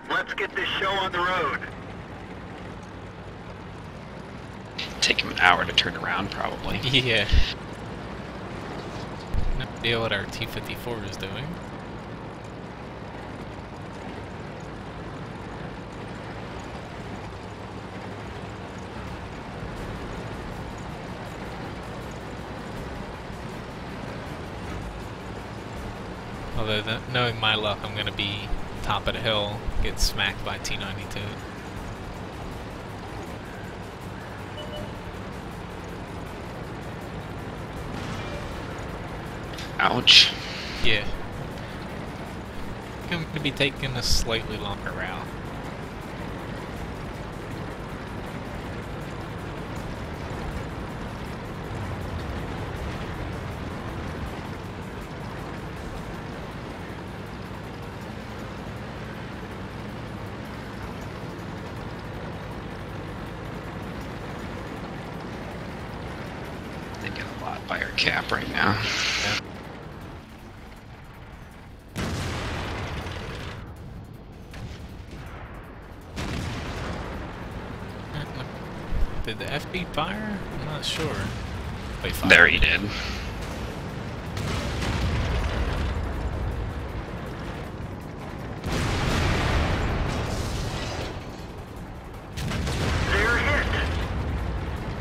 Let's get this show on the road. Take him an hour to turn around, probably. Yeah. No idea what our T-54 is doing. Although, knowing my luck, I'm gonna be top of the hill, get smacked by T-92. Ouch. Yeah. I'm gonna be taking a slightly longer route. They get a lot by our cap right now. Yeah. Did the FB fire? I'm not sure. Wait, fire. There he did. They're hit.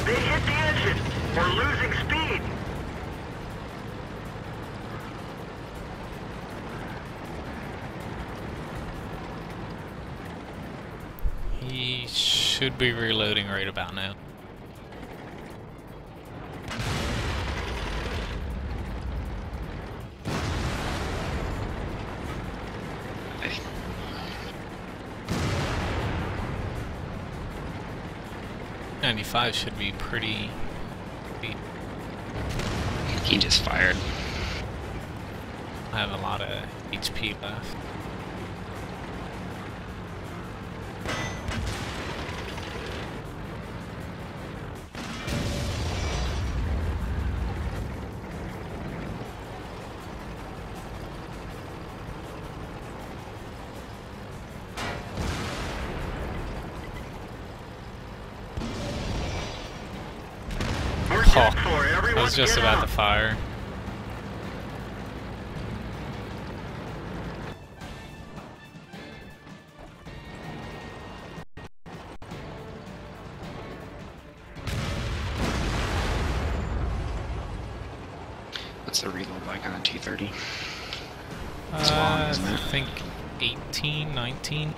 They hit the engine. We're losing speed. He should be reloading right about now. I- 95 should be pretty... He just fired. I have a lot of HP left. We're Oh, dead for. Everyone I was just get about out. to fire. What's the reload like on a T-30? It's long, isn't I it? think 18, 19.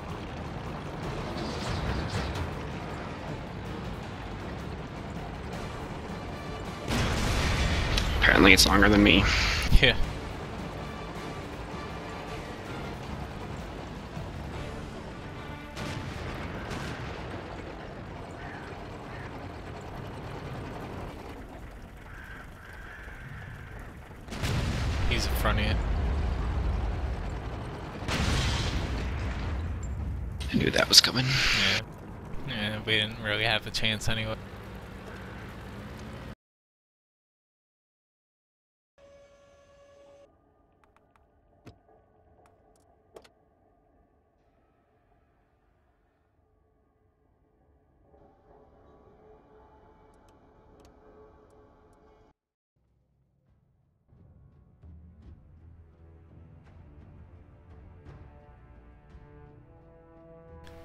Apparently it's longer than me. Yeah. He's in front of you. I knew that was coming. Yeah. Yeah, we didn't really have a chance anyway.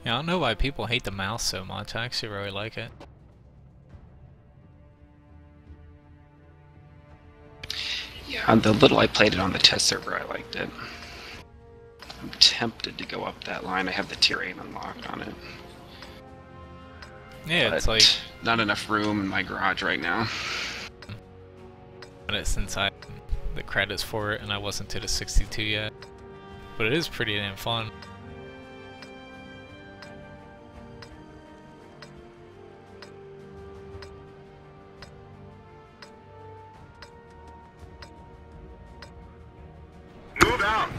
Yeah, I don't know why people hate the mouse so much. I actually really like it. Yeah, the little I played it on the test server, I liked it. I'm tempted to go up that line. I have the tier 8 unlocked on it. Yeah, But it's like not enough room in my garage right now. since I the credits for it and I wasn't to the 62 yet. But it is pretty damn fun. Move out.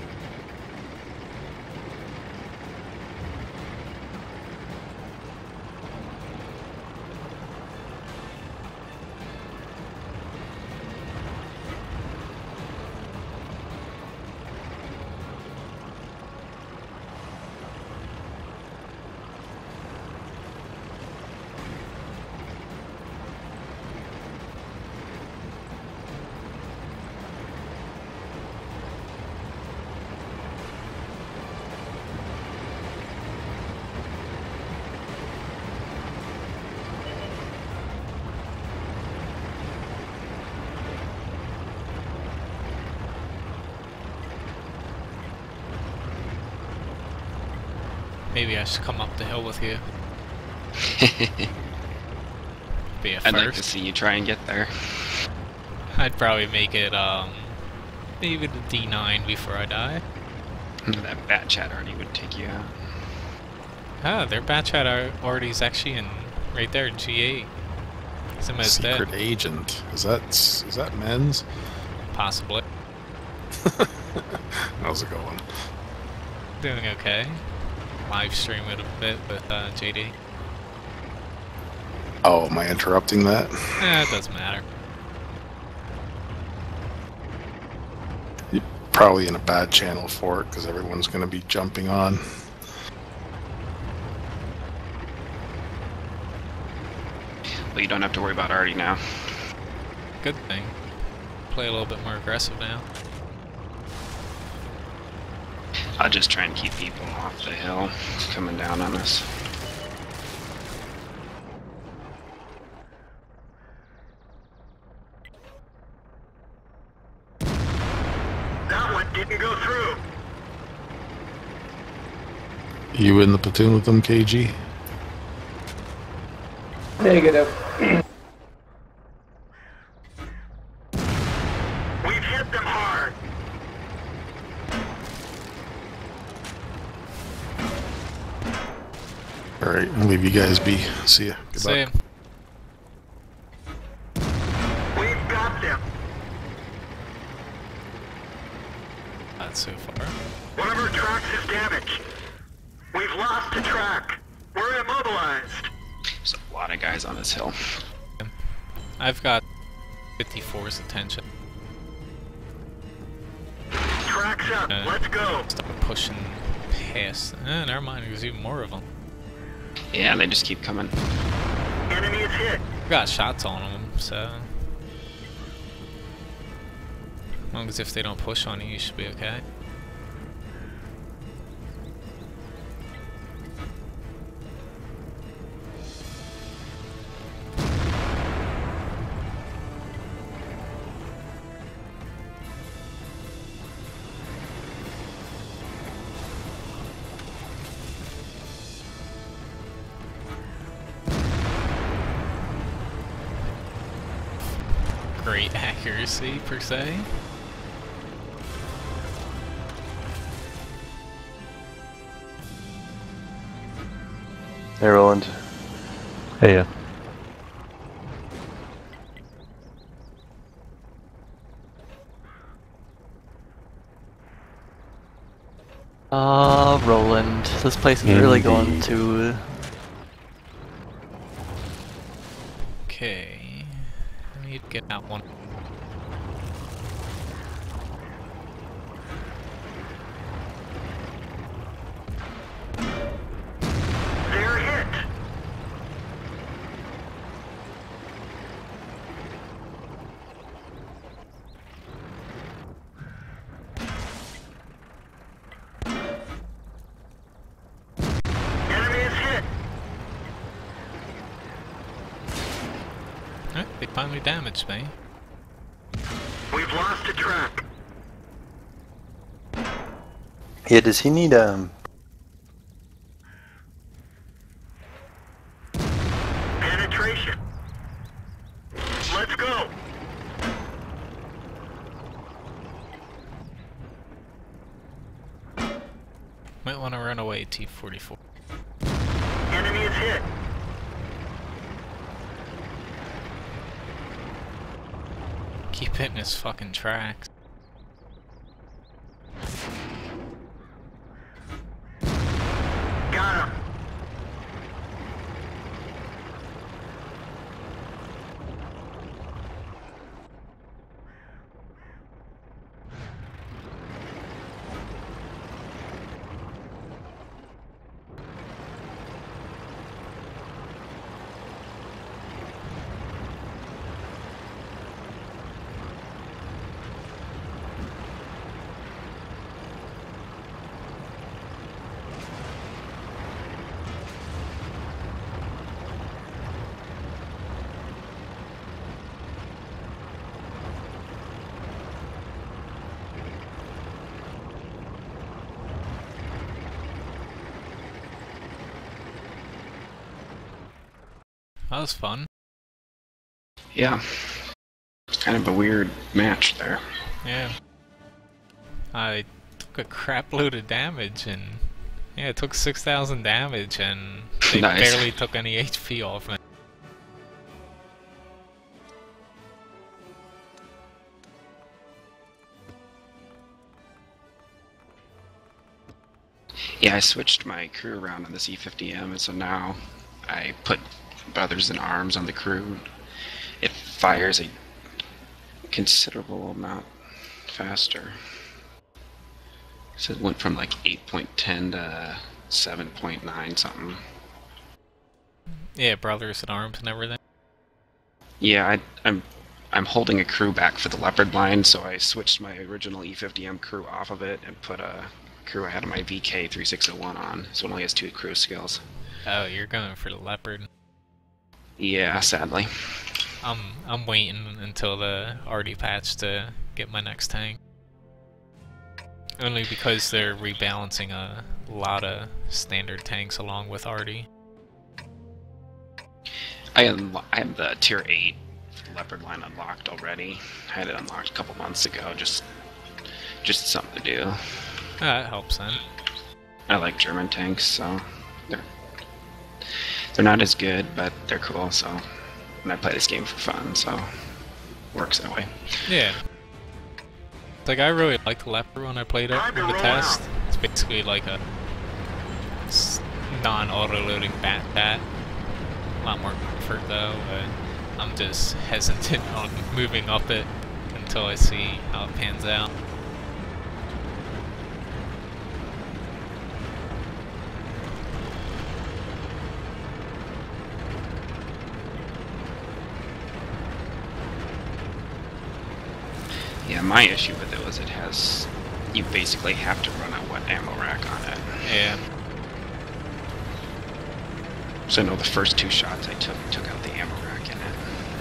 Maybe I should come up the hill with you. Be a I'd like to first. see you try and get there. I'd probably make it maybe the D9 before I die. That bat chat already would take you out. Ah, their batch chat already is actually in right there in G8. Somebody's Secret dead. agent. Is that men's? Possibly. How's it going? Doing okay. Live stream it a bit with JD. Oh, am I interrupting that? It doesn't matter. You're probably in a bad channel for it because everyone's going to be jumping on. Well, you don't have to worry about Artie now. Good thing. Play a little bit more aggressive now. I'll just try and keep people off the hill coming down on us. That one didn't go through. You in the platoon with them, KG? Negative. We've hit them hard. Alright, I'll leave you guys be. See ya. Goodbye. See ya. We've got them. Not so far. One of our tracks is damaged. We've lost a track. We're immobilized. There's a lot of guys on this hill. I've got 54's attention. Track's up. Let's go. Start pushing past. Never mind, there's even more of them. Yeah, they just keep coming. Enemy is hit. Got shots on them, so as long as if they don't push on you, you should be okay. Great accuracy, per se. Hey, Roland. Hey, yeah. Roland. This place is really going to... Okay. I need to get out one. They're hit. Enemy They finally damaged me. We've lost a track. Yeah, does he need Penetration. Let's go. Might want to run away, T-44. Enemy is hit. Keep hitting his fucking tracks. Got him. That was fun. Yeah. It's kind of a weird match there. Yeah. I took a crap load of damage and... Yeah, it took 6,000 damage and they Nice. barely took any HP off me. Yeah, I switched my crew around on this E50M, and so now I put Brothers in Arms on the crew. It fires a considerable amount faster. So it went from like 8.10 to 7.9 something. Yeah, Brothers in Arms and everything. Yeah, I'm holding a crew back for the Leopard line, so I switched my original E50M crew off of it and put a crew I had on my VK3601 on, so it only has 2 crew skills. Oh, you're going for the Leopard. Yeah, sadly. I'm waiting until the RD patch to get my next tank. Only because they're rebalancing a lot of standard tanks along with RD. I have the tier 8 Leopard line unlocked already. I had it unlocked a couple months ago, just something to do. That helps then. I like German tanks, so they're not as good, but they're cool, so and I play this game for fun, so it works that way. Yeah. Like, I really liked the Leopard when I played it in the test. It's basically like a non-auto-loading bat. A lot more comfort though, but I'm just hesitant on moving up it until I see how it pans out. Yeah, my issue with it was you basically have to run a wet ammo rack on it. Yeah. So I know the first 2 shots I took out the ammo rack in it,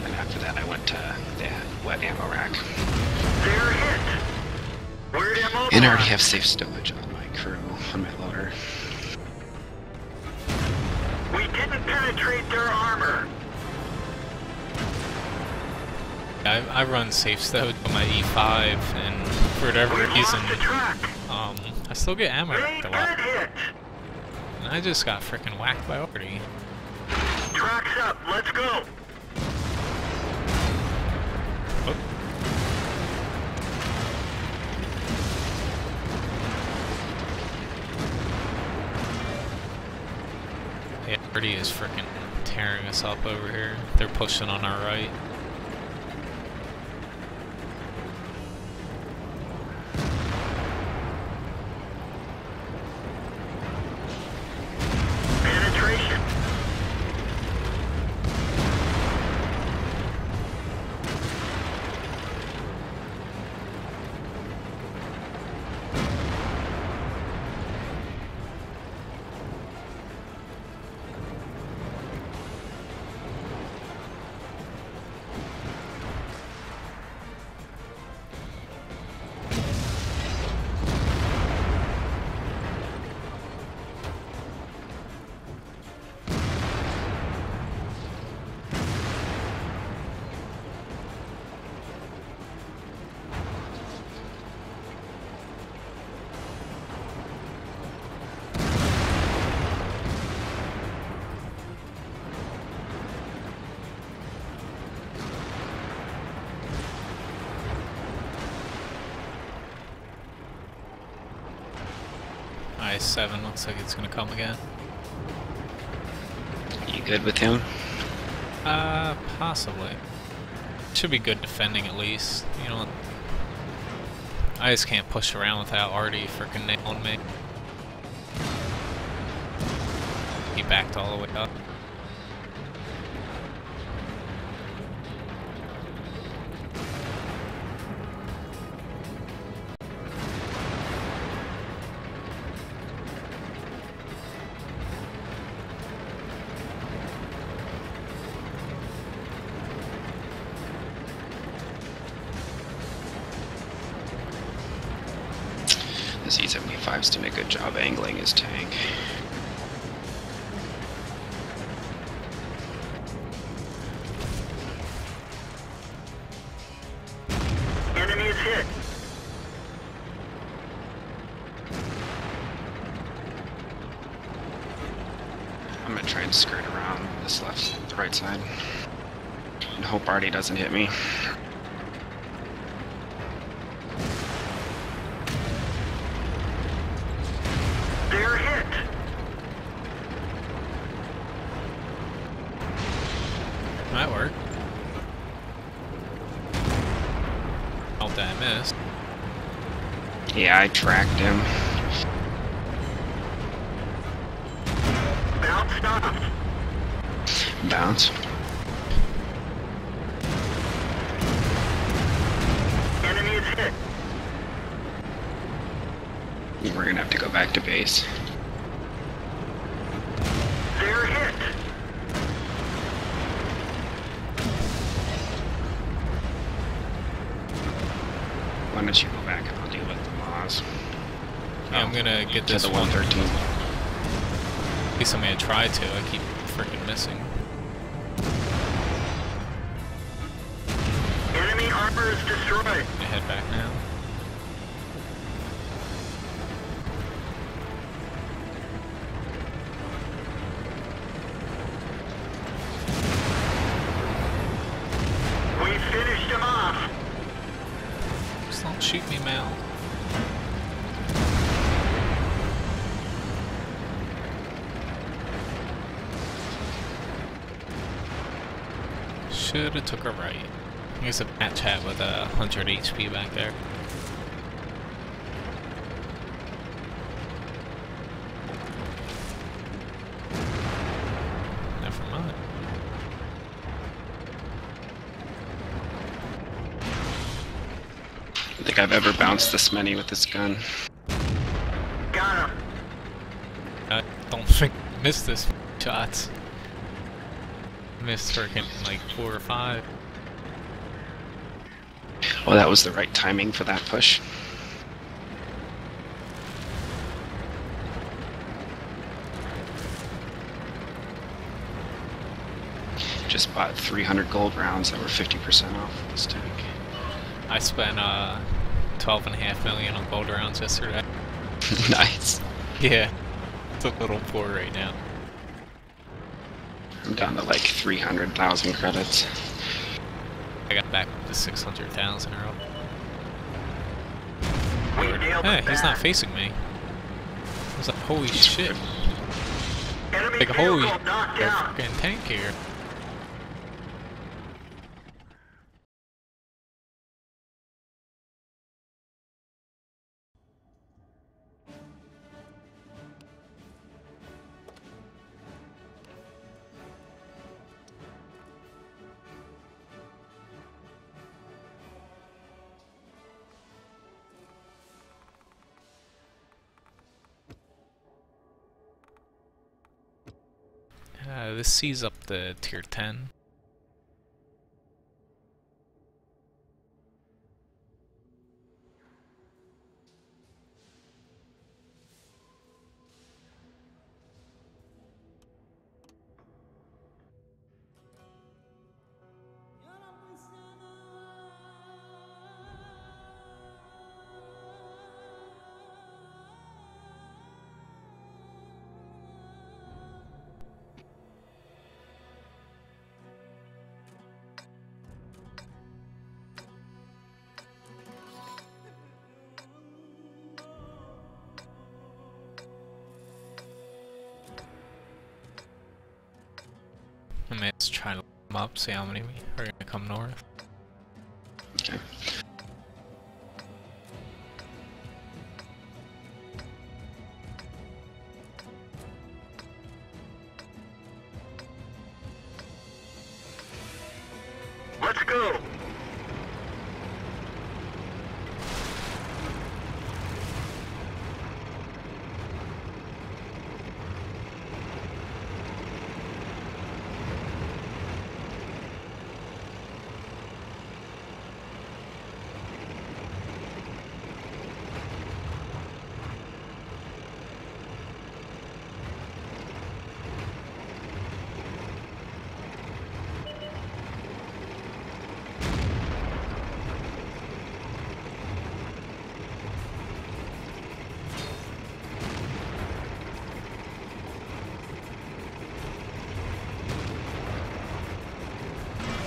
and after that I went to the wet ammo rack. They're hit. Where'd ammo And I already have safe stowage on my crew, on my loader. We didn't penetrate their armor. I run safe stowage on my E5, and for whatever We reason, lost the track. I still get ammo They racked a lot. got hit. And I just got frickin' whacked by RD. Track's up. Let's go. Oh. Yeah, RD is frickin' tearing us up over here. They're pushing on our right. Penetration. IS-7 looks like it's gonna come again. You good with him? Possibly. Should be good defending at least. You know, I just can't push around without already freaking nailing me. He backed all the way up. This E-75's doing a good job angling his tank. Enemy is hit. I'm gonna try and skirt around this the right side. And hope Artie doesn't hit me. They're hit. Might work. Oh, that I missed. Yeah, I tracked him. Bounce stopped. Bounce. Enemy is hit. We're gonna have to go back to base. They're hit. Why don't you go back and I'll deal with the Moz. Yeah, I'm gonna get To this the one. 113. At least I'm gonna try to. I keep freaking missing. Enemy armor is destroyed. I'm gonna head back now. We finished him off. Just don't shoot me, Mal. Shoulda took a right. There's a match hat with 100 HP back there. Never mind. I don't think I've ever bounced this many with this gun. Got him. I don't think I missed this shots. Missed freaking like 4 or 5. Well, that was the right timing for that push. Just bought 300 gold rounds that were 50% off this tank. I spent 12.5 million on gold rounds yesterday. Nice. Yeah, it's a little poor right now. I'm down to like 300,000 credits. I got back to 600,000 earl. We nailed Hey, him he's not back. facing me. I was like, holy shit. Enemy Like, holy vehicle knocked down. freaking tank here. This sees up the tier 10. them up, see how many are gonna come north. Okay. Let's go.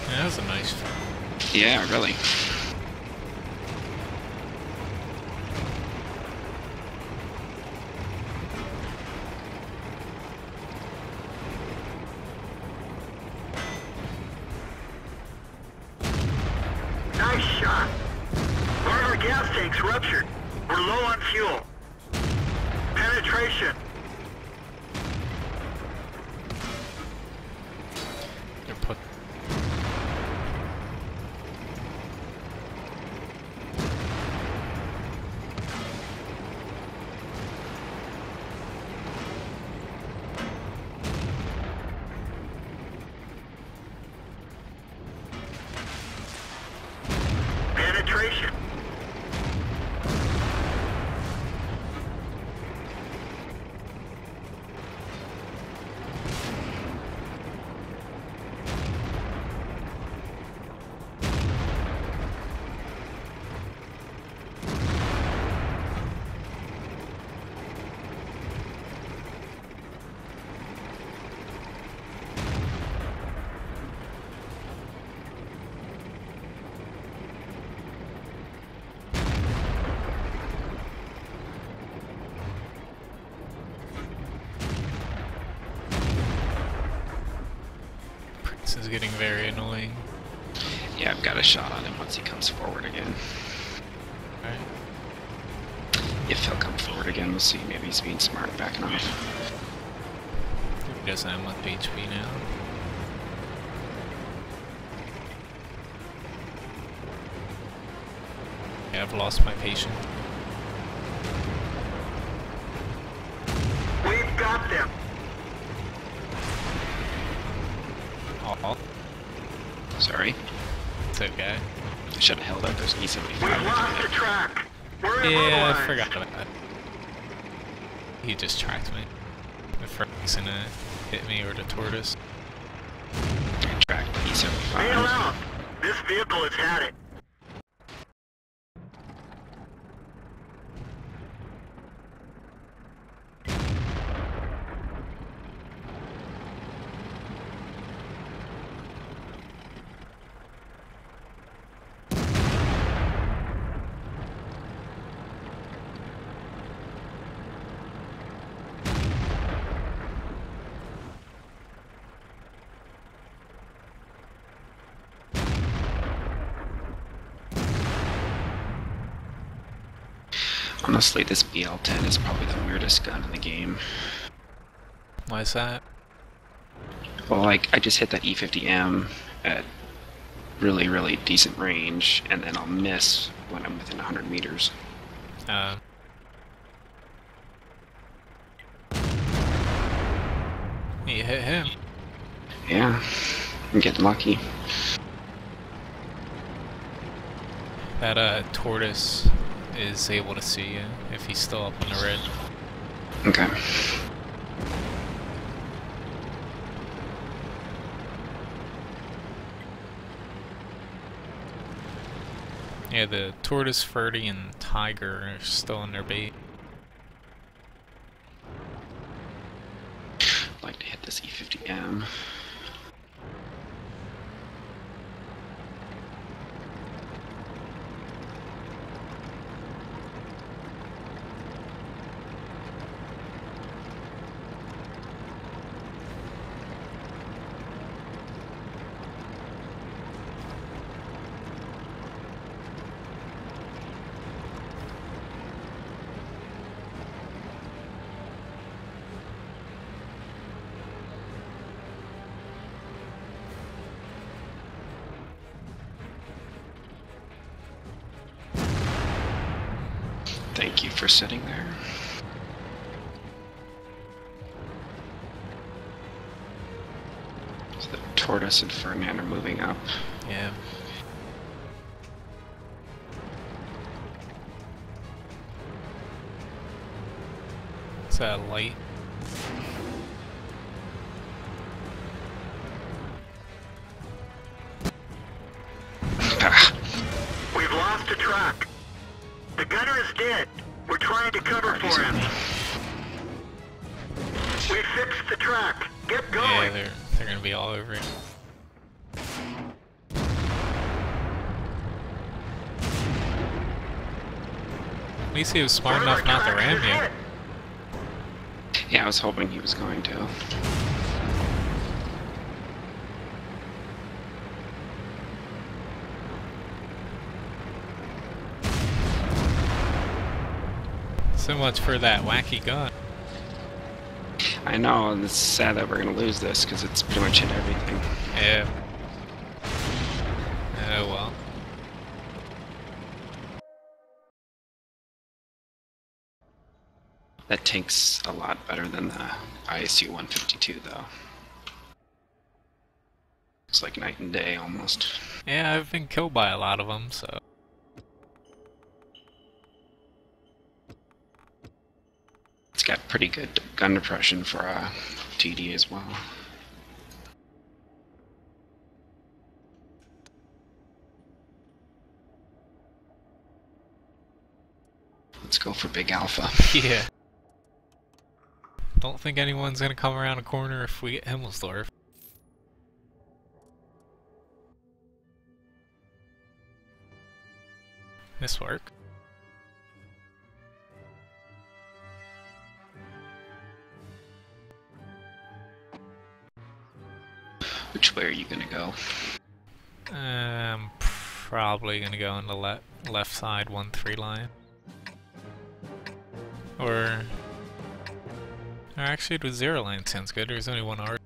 Yeah, that was a nice. Yeah, really. Nice shot. One of our gas tanks ruptured. We're low on fuel. Penetration. They're put. Penetration. This is getting very annoying. Yeah, I've got a shot on him once he comes forward again. Right. If he'll come forward again, we'll see. Maybe he's being smart and backing off. He doesn't have much HP now. Yeah, I've lost my patience. We've got them. Oh, Sorry. it's okay. I should have held out those E75. We've lost the track. We're Yeah, I immobilized. forgot about that. He just tracked me. The first gonna hit me or the tortoise. Track Bail E75. out. This vehicle has had it. Honestly, this BL-10 is probably the weirdest gun in the game. Why is that? Well, like, I just hit that E50M at really, really decent range, and then I'll miss when I'm within 100 meters. You hit him. Yeah, I'm getting lucky. That tortoise is able to see you if he's still up in the red. Okay. Yeah, the tortoise, Ferdy, and tiger are still in their bait. I'd like to hit this E50M. Thank you for sitting there. So the Tortoise and Ferdinand are moving up. Yeah. Is that light? We've lost a track. The gunner is dead. We're trying to cover for him. We fixed the track. Get going. Yeah, they're gonna be all over it. At least he was smart enough not to ram you. Yeah, I was hoping he was going to. So much for that wacky gun. I know, and it's sad that we're going to lose this because it's pretty much hit everything. Yeah. Oh well. That tank's a lot better than the ISU 152, though. It's like night and day, almost. Yeah, I've been killed by a lot of them, so... It's got pretty good gun depression for TD as well. Let's go for Big Alpha. Yeah. Don't think anyone's gonna come around a corner if we get Himmelsdorf. This work? Which way are you gonna go? I'm probably gonna go on the left side 1-3 line. Or actually, the 0 line sounds good. There's only one arc.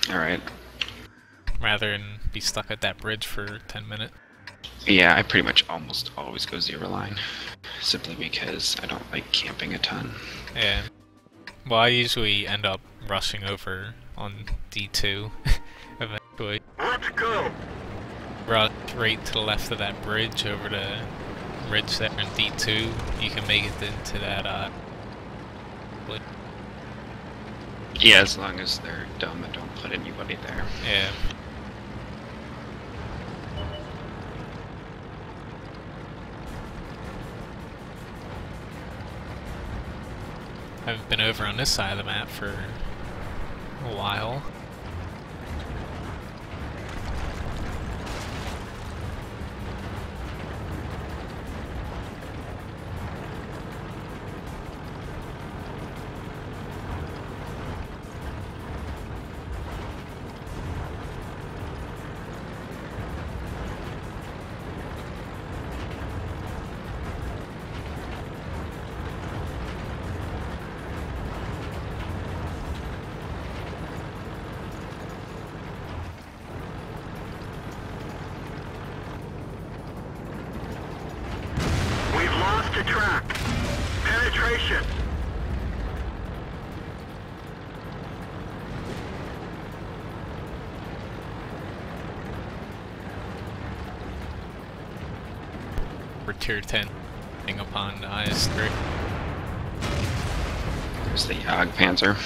Alright. Rather than be stuck at that bridge for 10 minutes. Yeah, I pretty much almost always go 0 line. Simply because I don't like camping a ton. Yeah. Well, I usually end up rushing over on D2 eventually. Let's go. Rush right to the left of that bridge over the ridge there in D2. You can make it into that Yeah, as long as they're dumb and don't put anybody there. yeah. I haven't been over on this side of the map for a while. We've lost a track. Penetration. We're tier 10 upon the IS-3. There's the Jagdpanzer.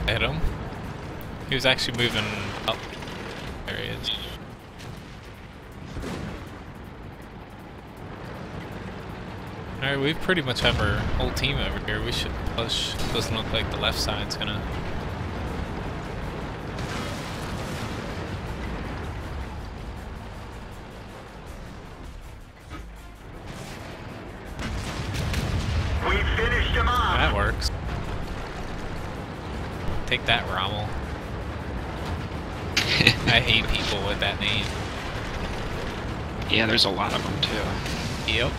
Hit him. He was actually moving up. There he is. Alright, we pretty much have our whole team over here. We should push. Doesn't look like the left side's gonna... We finished him off. That works. Take that, Rommel. I hate people with that name. Yeah, there's a lot of them too. Yep.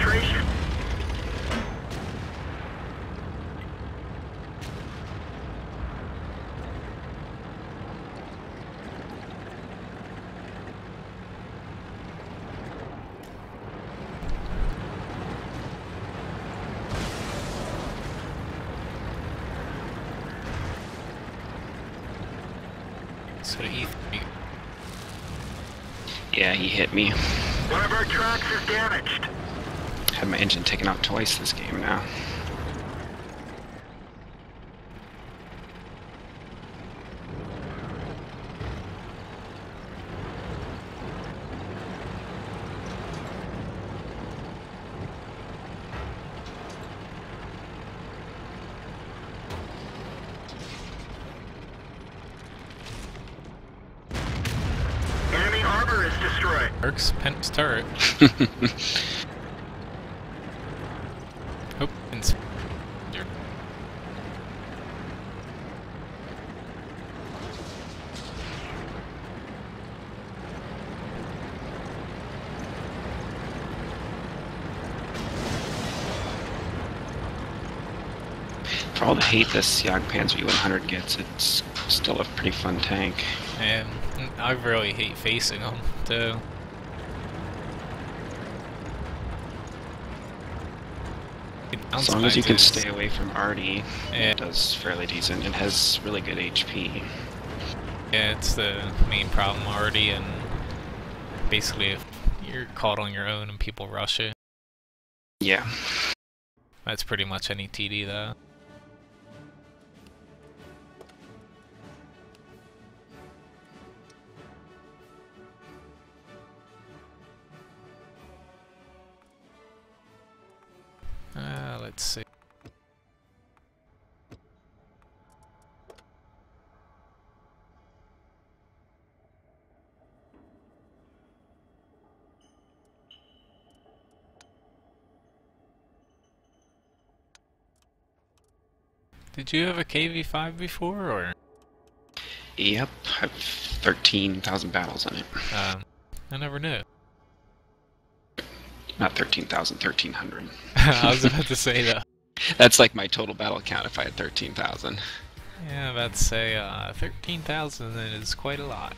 penetration. So the E3. Yeah, he hit me. One of our tracks is damaged. Had my engine taken out twice this game now. Enemy armor is destroyed. Works, Pent's turret. Oh, and For all the hate this Jagdpanzer U100 gets, it's still a pretty fun tank. and I really hate facing them, too. As long as you can Downside is- stay away from Artie, Yeah. it does fairly decent and has really good HP. Yeah, it's the main problem already, and basically if you're caught on your own and people rush it, Yeah. that's pretty much any TD though. Let's see. Did you have a KV5 before, or? Yep, I've 13,000 battles on it. I never knew. Not 13,000, 1,300. I was about to say that. That's like my total battle count if I had 13,000. Yeah, I'm about to say 13,000 is quite a lot.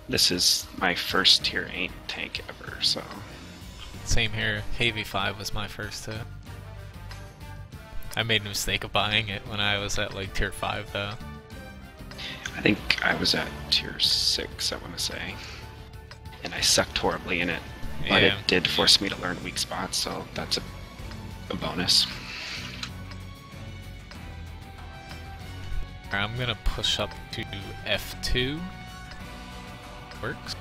This is my first tier 8 tank ever, so... Same here. KV5 was my first too. I made a mistake of buying it when I was at like tier 5 though. I think I was at tier 6, I want to say. And I sucked horribly in it. But Yeah. it did force me to learn weak spots, so that's a bonus. Alright, I'm gonna push up to F2. Works.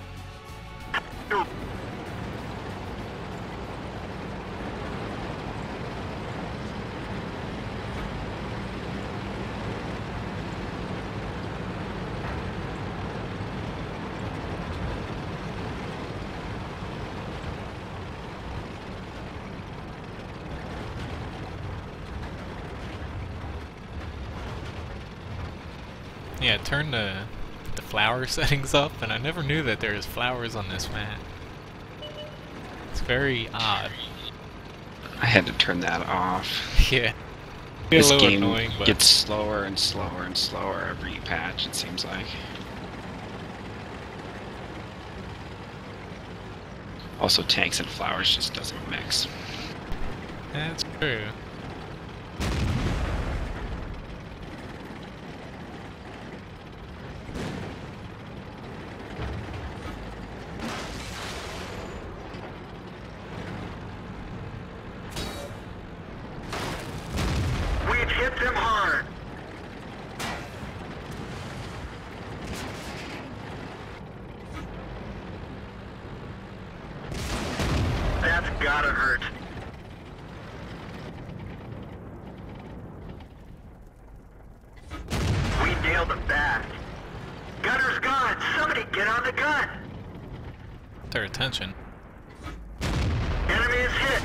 Yeah, turn the flower settings up, and I never knew that there's flowers on this map. It's very odd. I had to turn that off. Yeah. This a little game annoying, but gets slower and slower and slower every patch, it seems like. Also, tanks and flowers just doesn't mix. that's true. We've hit them hard. That's gotta hurt. We nailed them back. Gunner's gone. Somebody get on the gun. Their attention. Enemy is hit.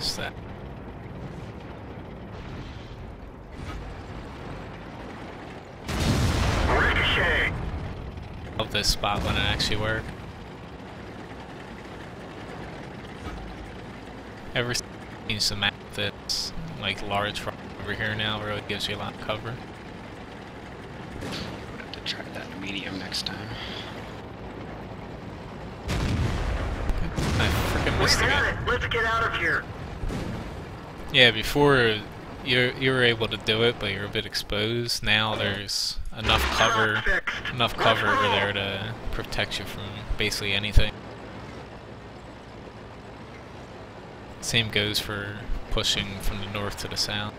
missed that. Ricochet! Love this spot when it actually works. Ever since the map that's like large from over here now really gives you a lot of cover. I'll have to try that in medium next time. I freaking We've missed had it. it! Let's get out of here! Yeah, before you were able to do it, but you're a bit exposed. Now there's enough cover, over there to protect you from basically anything. Same goes for pushing from the north to the south.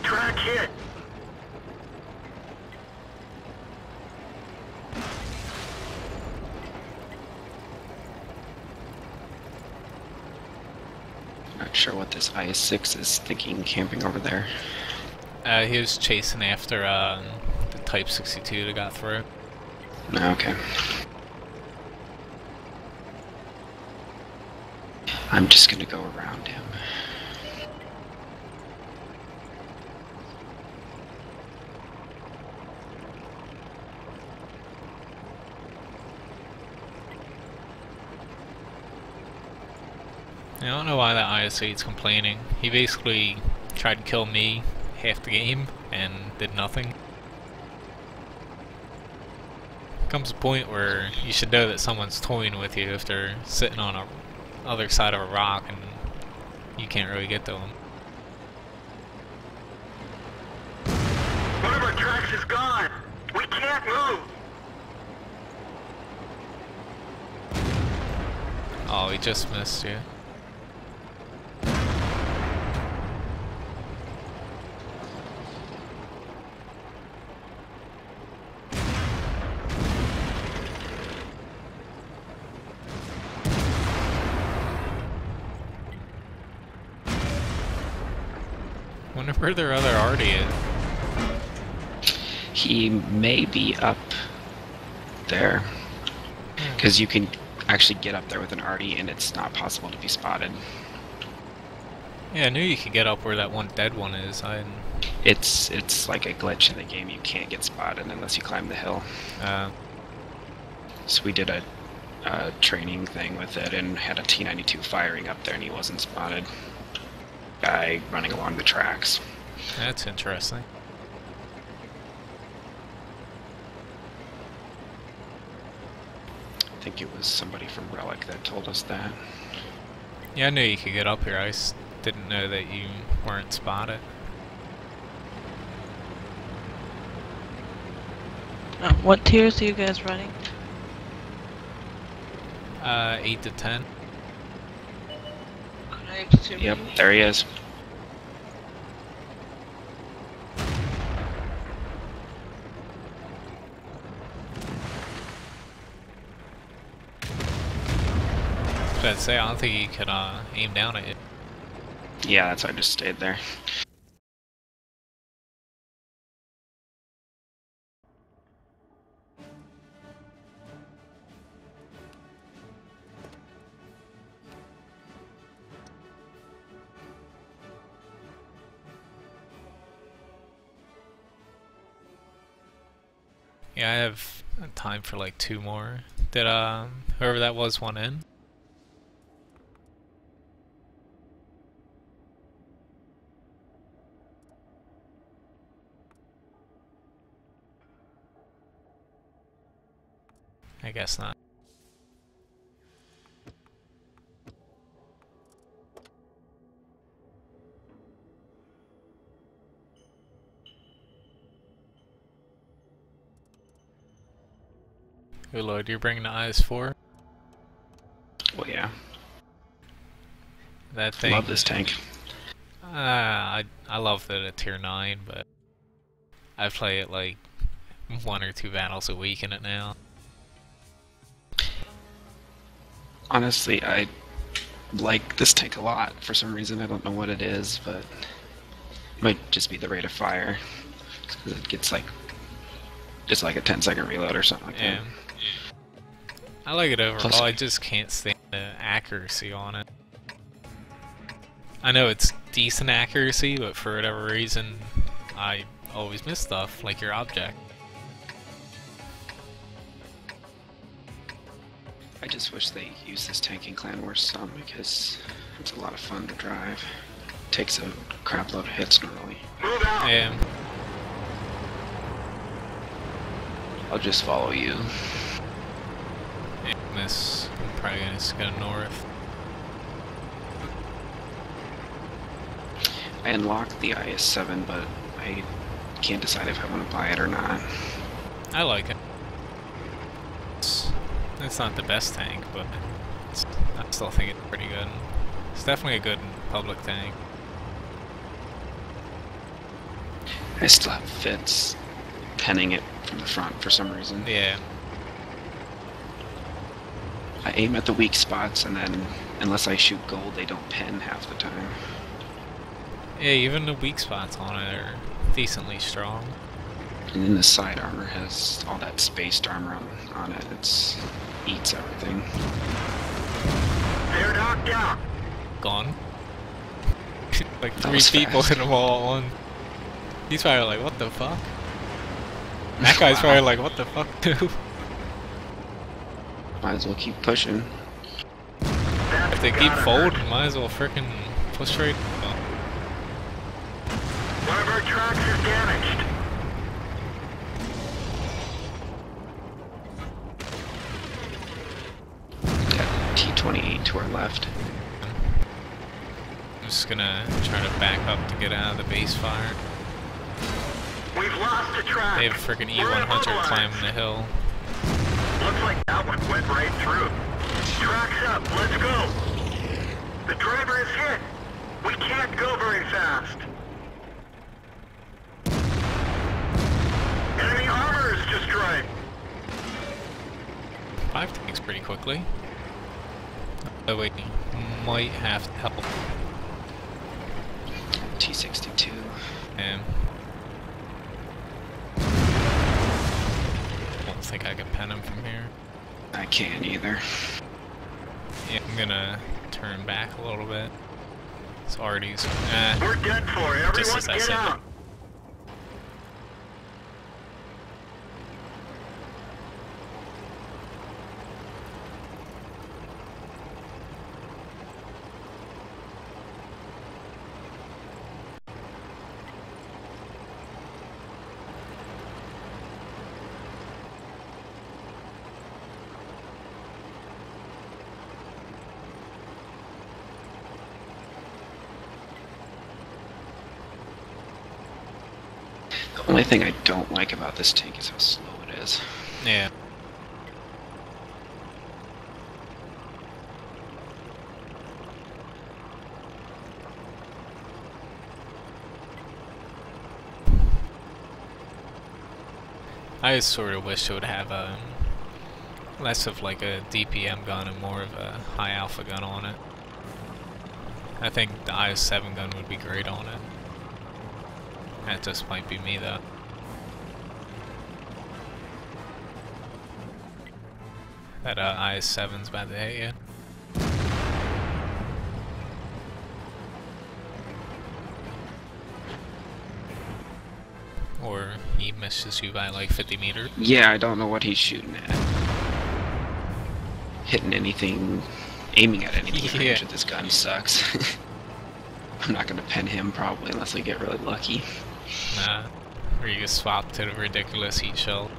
Track hit! Not sure what this IS-6 is thinking camping over there. He was chasing after the Type 62 that got through. Okay. I'm just gonna go around him. I don't know why that IS-8's complaining. He basically tried to kill me half the game and did nothing. Comes a point where you should know that someone's toying with you if they're sitting on a other side of a rock and you can't really get to them. One of our tracks is gone! We can't move! Oh, he just missed you. Wonder where their other Artie is. He may be up there. Because you can actually get up there with an arty and it's not possible to be spotted. Yeah, I knew you could get up where that one dead one is. It's like a glitch in the game. You can't get spotted unless you climb the hill. So we did a training thing with it and had a T-92 firing up there and he wasn't spotted. Guy running along the tracks. That's interesting. I think it was somebody from Relic that told us that. Yeah, I knew you could get up here. I just didn't know that you weren't spotted. What tiers are you guys running? 8 to 10. Connect to Yep, me. there he is. I'd say I don't think you could aim down at it. Yeah, that's why I just stayed there. Yeah, I have time for like 2 more. Did whoever that was one in? I guess not. Hey Lloyd, you're bringing the IS-4? Well, yeah. That thing. Love this tank. I love that at tier 9, but I play it like 1 or 2 battles a week in it now. Honestly, I like this tank a lot for some reason. I don't know what it is, but it might just be the rate of fire. 'Cause it gets like just like a 10-second reload or something like Yeah. that. I like it overall, Plus- I just can't stand the accuracy on it. I know it's decent accuracy, but for whatever reason, I always miss stuff, like your object. I just wish they used this tank in Clan Wars some because it's a lot of fun to drive. Takes a crap load of hits normally. Move out. Yeah. I'll just follow you. And this, I'm probably gonna just go north. I unlocked the IS-7, but I can't decide if I want to buy it or not. I like it. It's not the best tank, but I still think it's pretty good. It's definitely a good public tank. I still have Fitz penning it from the front for some reason. Yeah. I aim at the weak spots, and then unless I shoot gold, they don't pen half the time. Yeah, even the weak spots on it are decently strong. And then the side armor has all that spaced armor on it. It's eats everything. They're knocked out. Gone. Like That 3 was people fast. hit them all on. He's probably like, what the fuck? That guy's probably like, what the fuck, too? Might as well keep pushing. That's If they keep gotta folding, hurt. might as well frickin' push straight. One of our tracks is damaged. Got T-28 to our left. I'm just gonna try to back up to get out of the base fire. We've lost a track. They have a frickin' We're E100 immobilized. climbing the hill. Looks like that one went right through. Tracks up, let's go. The driver is hit. We can't go very fast. Enemy armor is destroyed. 5 tanks pretty quickly. Oh wait, might have to help. T-62. And don't think I can pen him from here. I can't either. Yeah, I'm gonna turn back a little bit. It's already We're dead for. Just Everyone as I get said. out. The only thing I don't like about this tank is how slow it is. yeah. I sort of wish it would have less of like a DPM gun and more of a high alpha gun on it. I think the IS-7 gun would be great on it. That just might be me though. That IS-7's about to hit you. Or he misses you by like 50 meters. Yeah, I don't know what he's shooting at. Hitting anything, aiming at anything Yeah. range with this gun sucks. I'm not gonna pen him probably unless I get really lucky. Nah. Or you just swap to the ridiculous heat shell.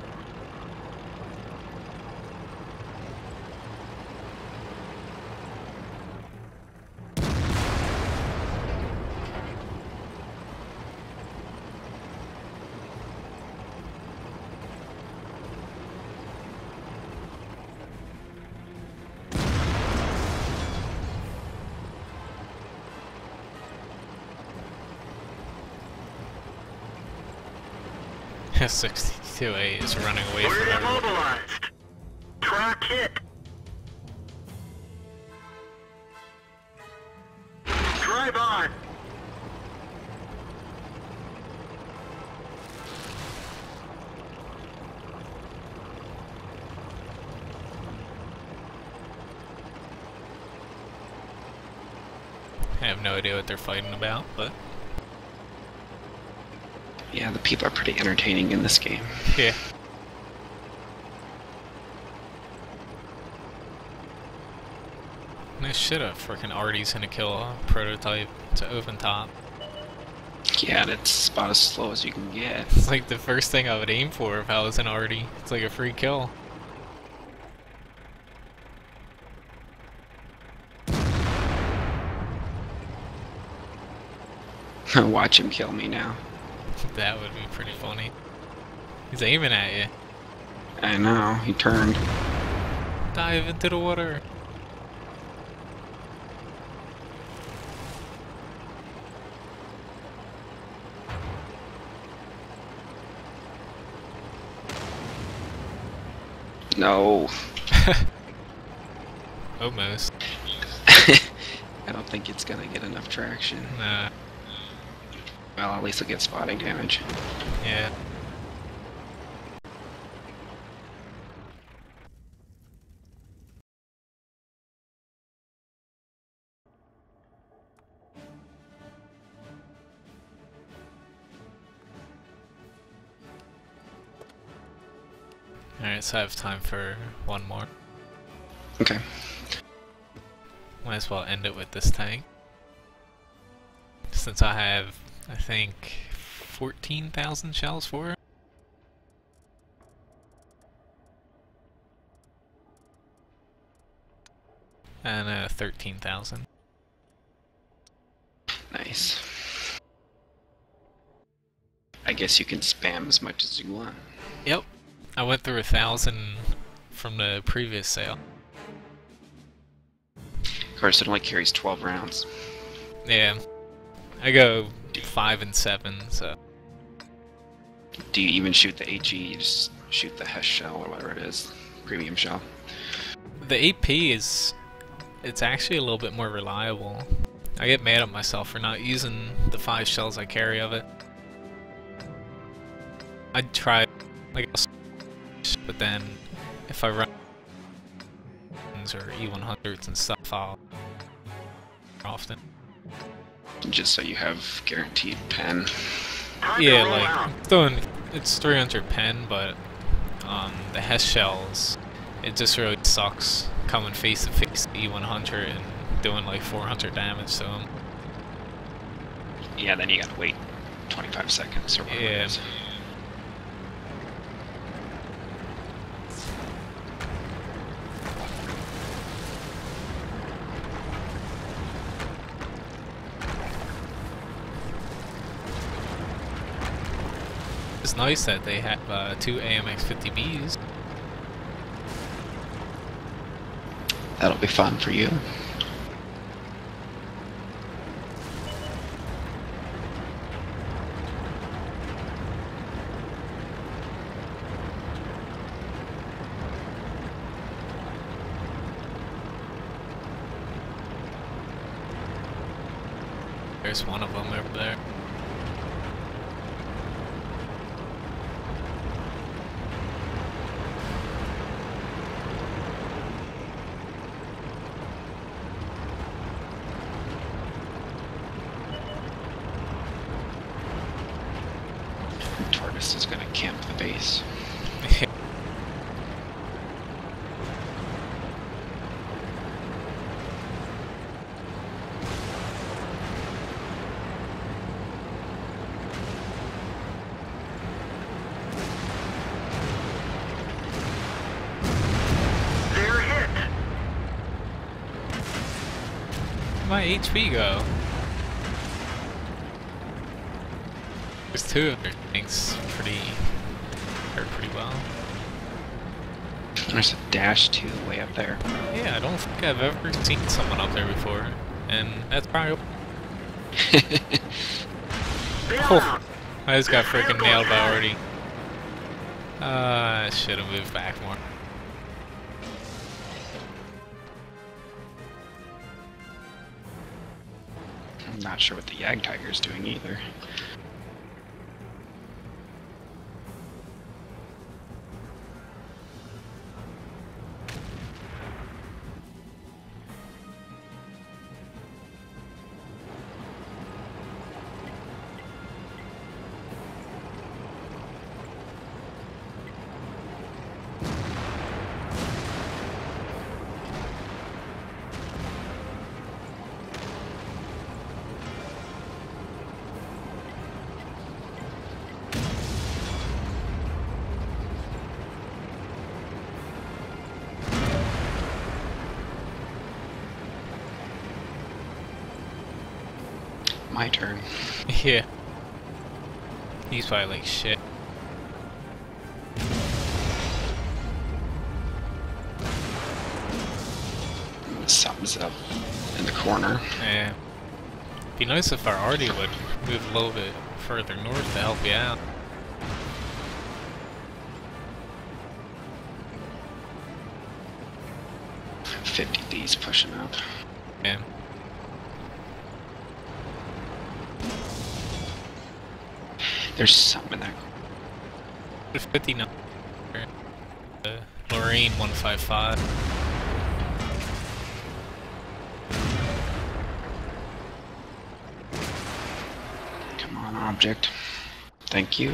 S62A is running away from We're everyone. immobilized. Track hit. I have no idea what they're fighting about, but Yeah, the people are pretty entertaining in this game. yeah. No shit, a freaking Artie's gonna kill a prototype to open top. Yeah, that's about as slow as you can get. It's like the first thing I would aim for if I was an Artie. It's like a free kill. Watch him kill me now. That would be pretty funny. He's aiming at you. I know, he turned. Dive into the water. No. Almost. I don't think it's gonna get enough traction. Nah. Well, at least it'll get spotting damage. Yeah. Alright, so I have time for one more. Okay. Might as well end it with this tank. Since I have, I think, 14,000 shells for it. And 13,000. Nice. I guess you can spam as much as you want. Yep. I went through 1,000 from the previous sale. Of course, it only carries 12 rounds. Yeah. I go 5 and 7, so. Do you even shoot the HE? You just shoot the Hess shell or whatever it is. Premium shell. The AP is... it's actually a little bit more reliable. I get mad at myself for not using the 5 shells I carry of it. I'd try, like, but then if I run or E100s and stuff, I'll often. Just so you have guaranteed pen. Yeah, like it's 300 pen, but the Hess shells, it just really sucks coming face to face to E100 and doing like 400 damage to them. Yeah, then you gotta wait 25 seconds or whatever it is. It's nice that they have 2 AMX-50Bs. That'll be fun for you. There's one of them over there. Tortoise is gonna camp the base. They're hit. My HP go? There's 2 of their things hurt pretty well. There's a dash 2 way up there. Yeah, I don't think I've ever seen someone up there before, and that's probably. Oh, I just got freaking nailed already. I should have moved back more. I'm not sure what the Yag Tiger's doing either. my turn. Yeah. He's probably like shit. Something's up in the corner. Yeah. Be nice if our Artie would move a little bit further north to help you out. D's pushing up. Yeah. There's something in that. 59. Lorraine 155. Come on, object. Thank you.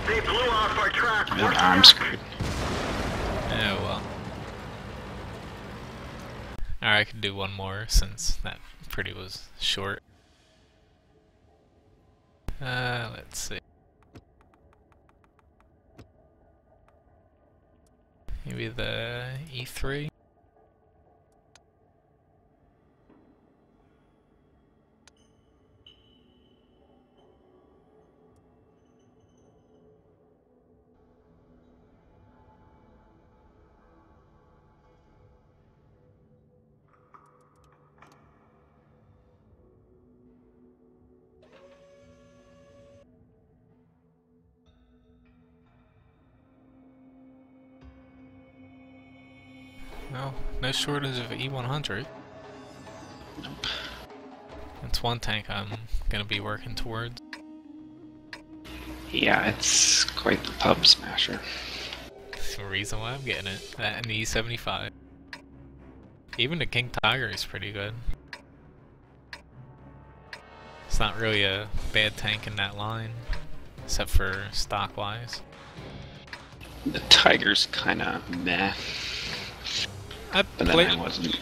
They blew off our track. We're I'm stuck. screwed. Oh well. Alright, I can do one more since that pretty was short. Let's see. Maybe the E3? Well, no shortage of E100. Nope. That's one tank I'm gonna be working towards. Yeah, it's quite the pub smasher. That's the reason why I'm getting it. That and the E75. Even the King Tiger is pretty good. It's not really a bad tank in that line, except for stock-wise. The Tiger's kinda meh. But then I wasn't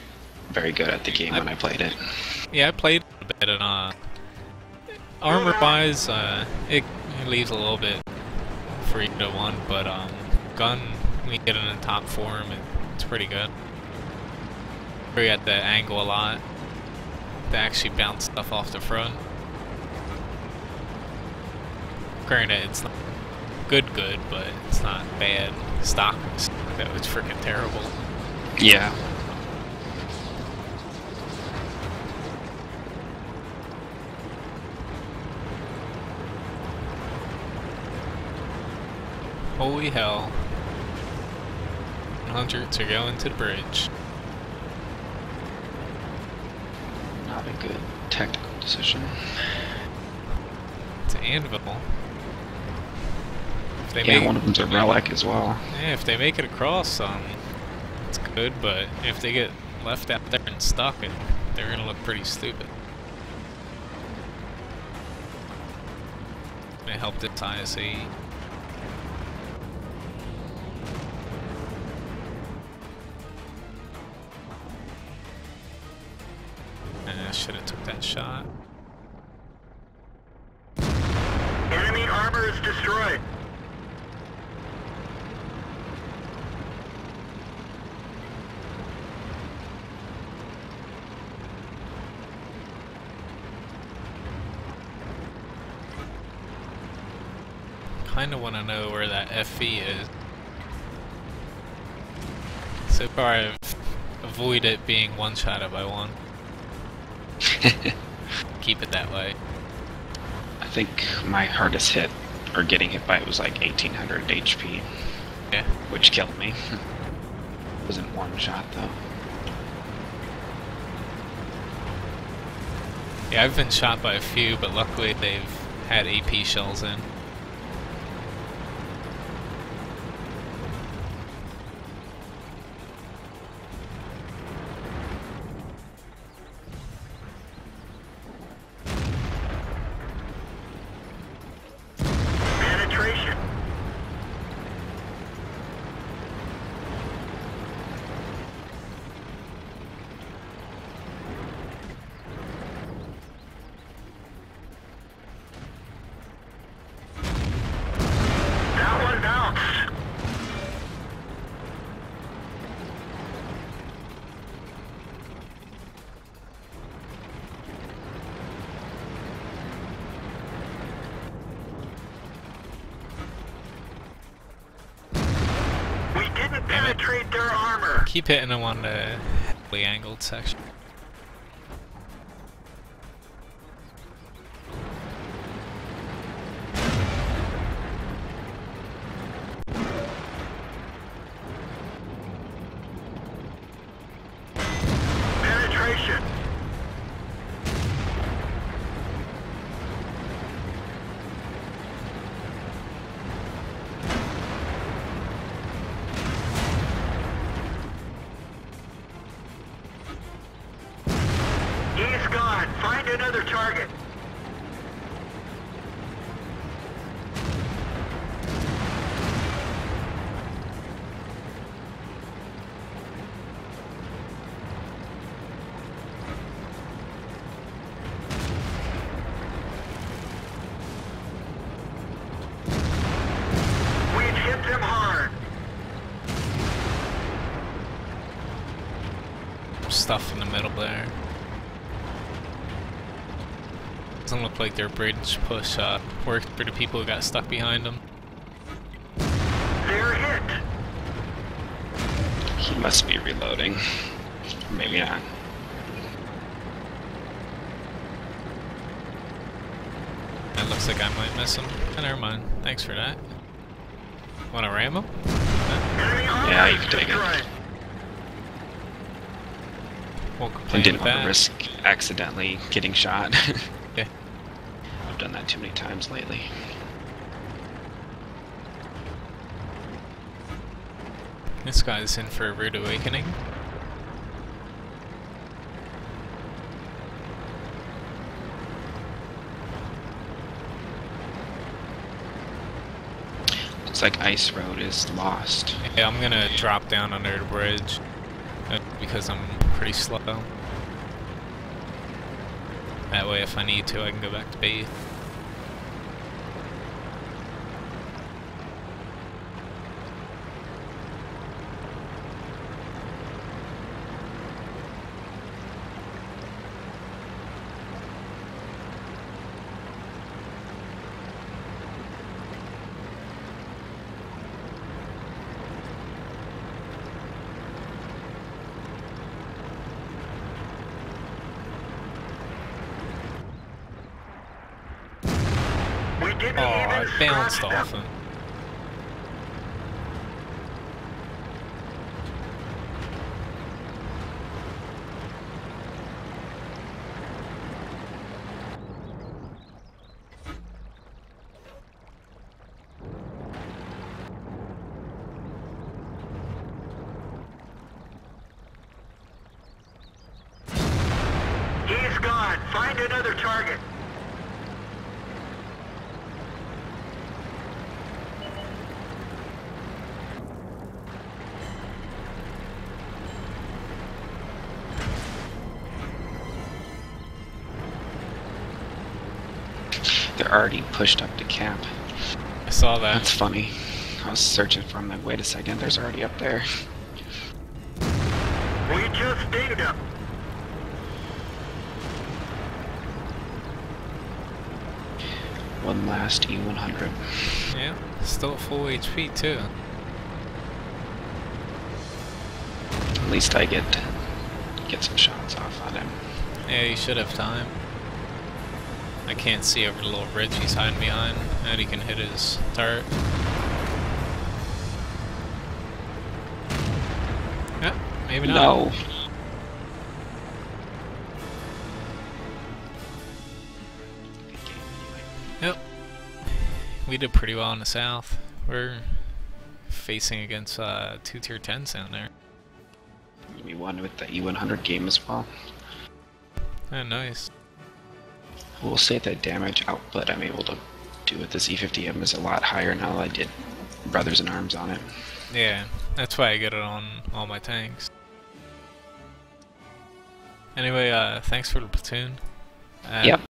very good at the game when I played it. Yeah, I played a bit, and armor-wise, it leaves a little bit for either one, but gun, when you get it in top form, it's pretty good. We got the angle a lot to actually bounce stuff off the front. Granted, it's not good, but it's not bad. Stock that was freaking terrible. Yeah. Holy hell. Hundreds are going to the bridge. Not a good tactical decision. It's an anvil. If they Yeah, make, one of them's a relic as well. yeah, if they make it across, it's good, but if they get left out there and stuck, they're gonna look pretty stupid. May help this ISE. I should have took that shot. Enemy armor is destroyed. Kinda wanna know where that FV is. So far I've avoided being one-shotted by one. Keep it that way. I think my hardest hit, or getting hit by it, was like 1800 HP. Yeah. Which killed me. Wasn't one shot though. Yeah, I've been shot by a few, but luckily they've had AP shells in. Penetration. Keep hitting them on the heavily angled section. Penetration. He's gone. Find another target. We've hit them hard. Stuff in the middle there. Doesn't look like their bridge push worked for the people who got stuck behind them. They're hit. He must be reloading. Maybe not. That looks like I might miss him. Oh, never mind. Thanks for that. Want to ram him? Enemy Yeah, you armor can take it. destroyed. Won't I complain didn't with want to that. risk accidentally getting shot. Yeah. I've done that too many times lately. This guy's in for a rude awakening. Looks like Ice Road is lost. Yeah, I'm gonna drop down under the bridge because I'm pretty slow. That way, if I need to, I can go back to base. We didn't Oh, even I bounced scratch off them. him. He's gone. Find another target. They're already pushed up to camp. I saw that. That's funny. I was searching for him, like, wait a second, there's already up there. We just dinged him. One last E100. Yeah, still at full HP too. At least I get some shots off on him. Yeah, you should have time. I can't see over the little ridge he's hiding behind, and he can hit his turret. Yeah, maybe not. No. Yep. We did pretty well in the south. We're facing against 2 tier 10s down there. We won with the E100 game as well. Oh, nice. We'll say the damage output I'm able to do with this E50M is a lot higher now that I did Brothers in Arms on it. Yeah, that's why I get it on all my tanks. Anyway, thanks for the platoon. Yep.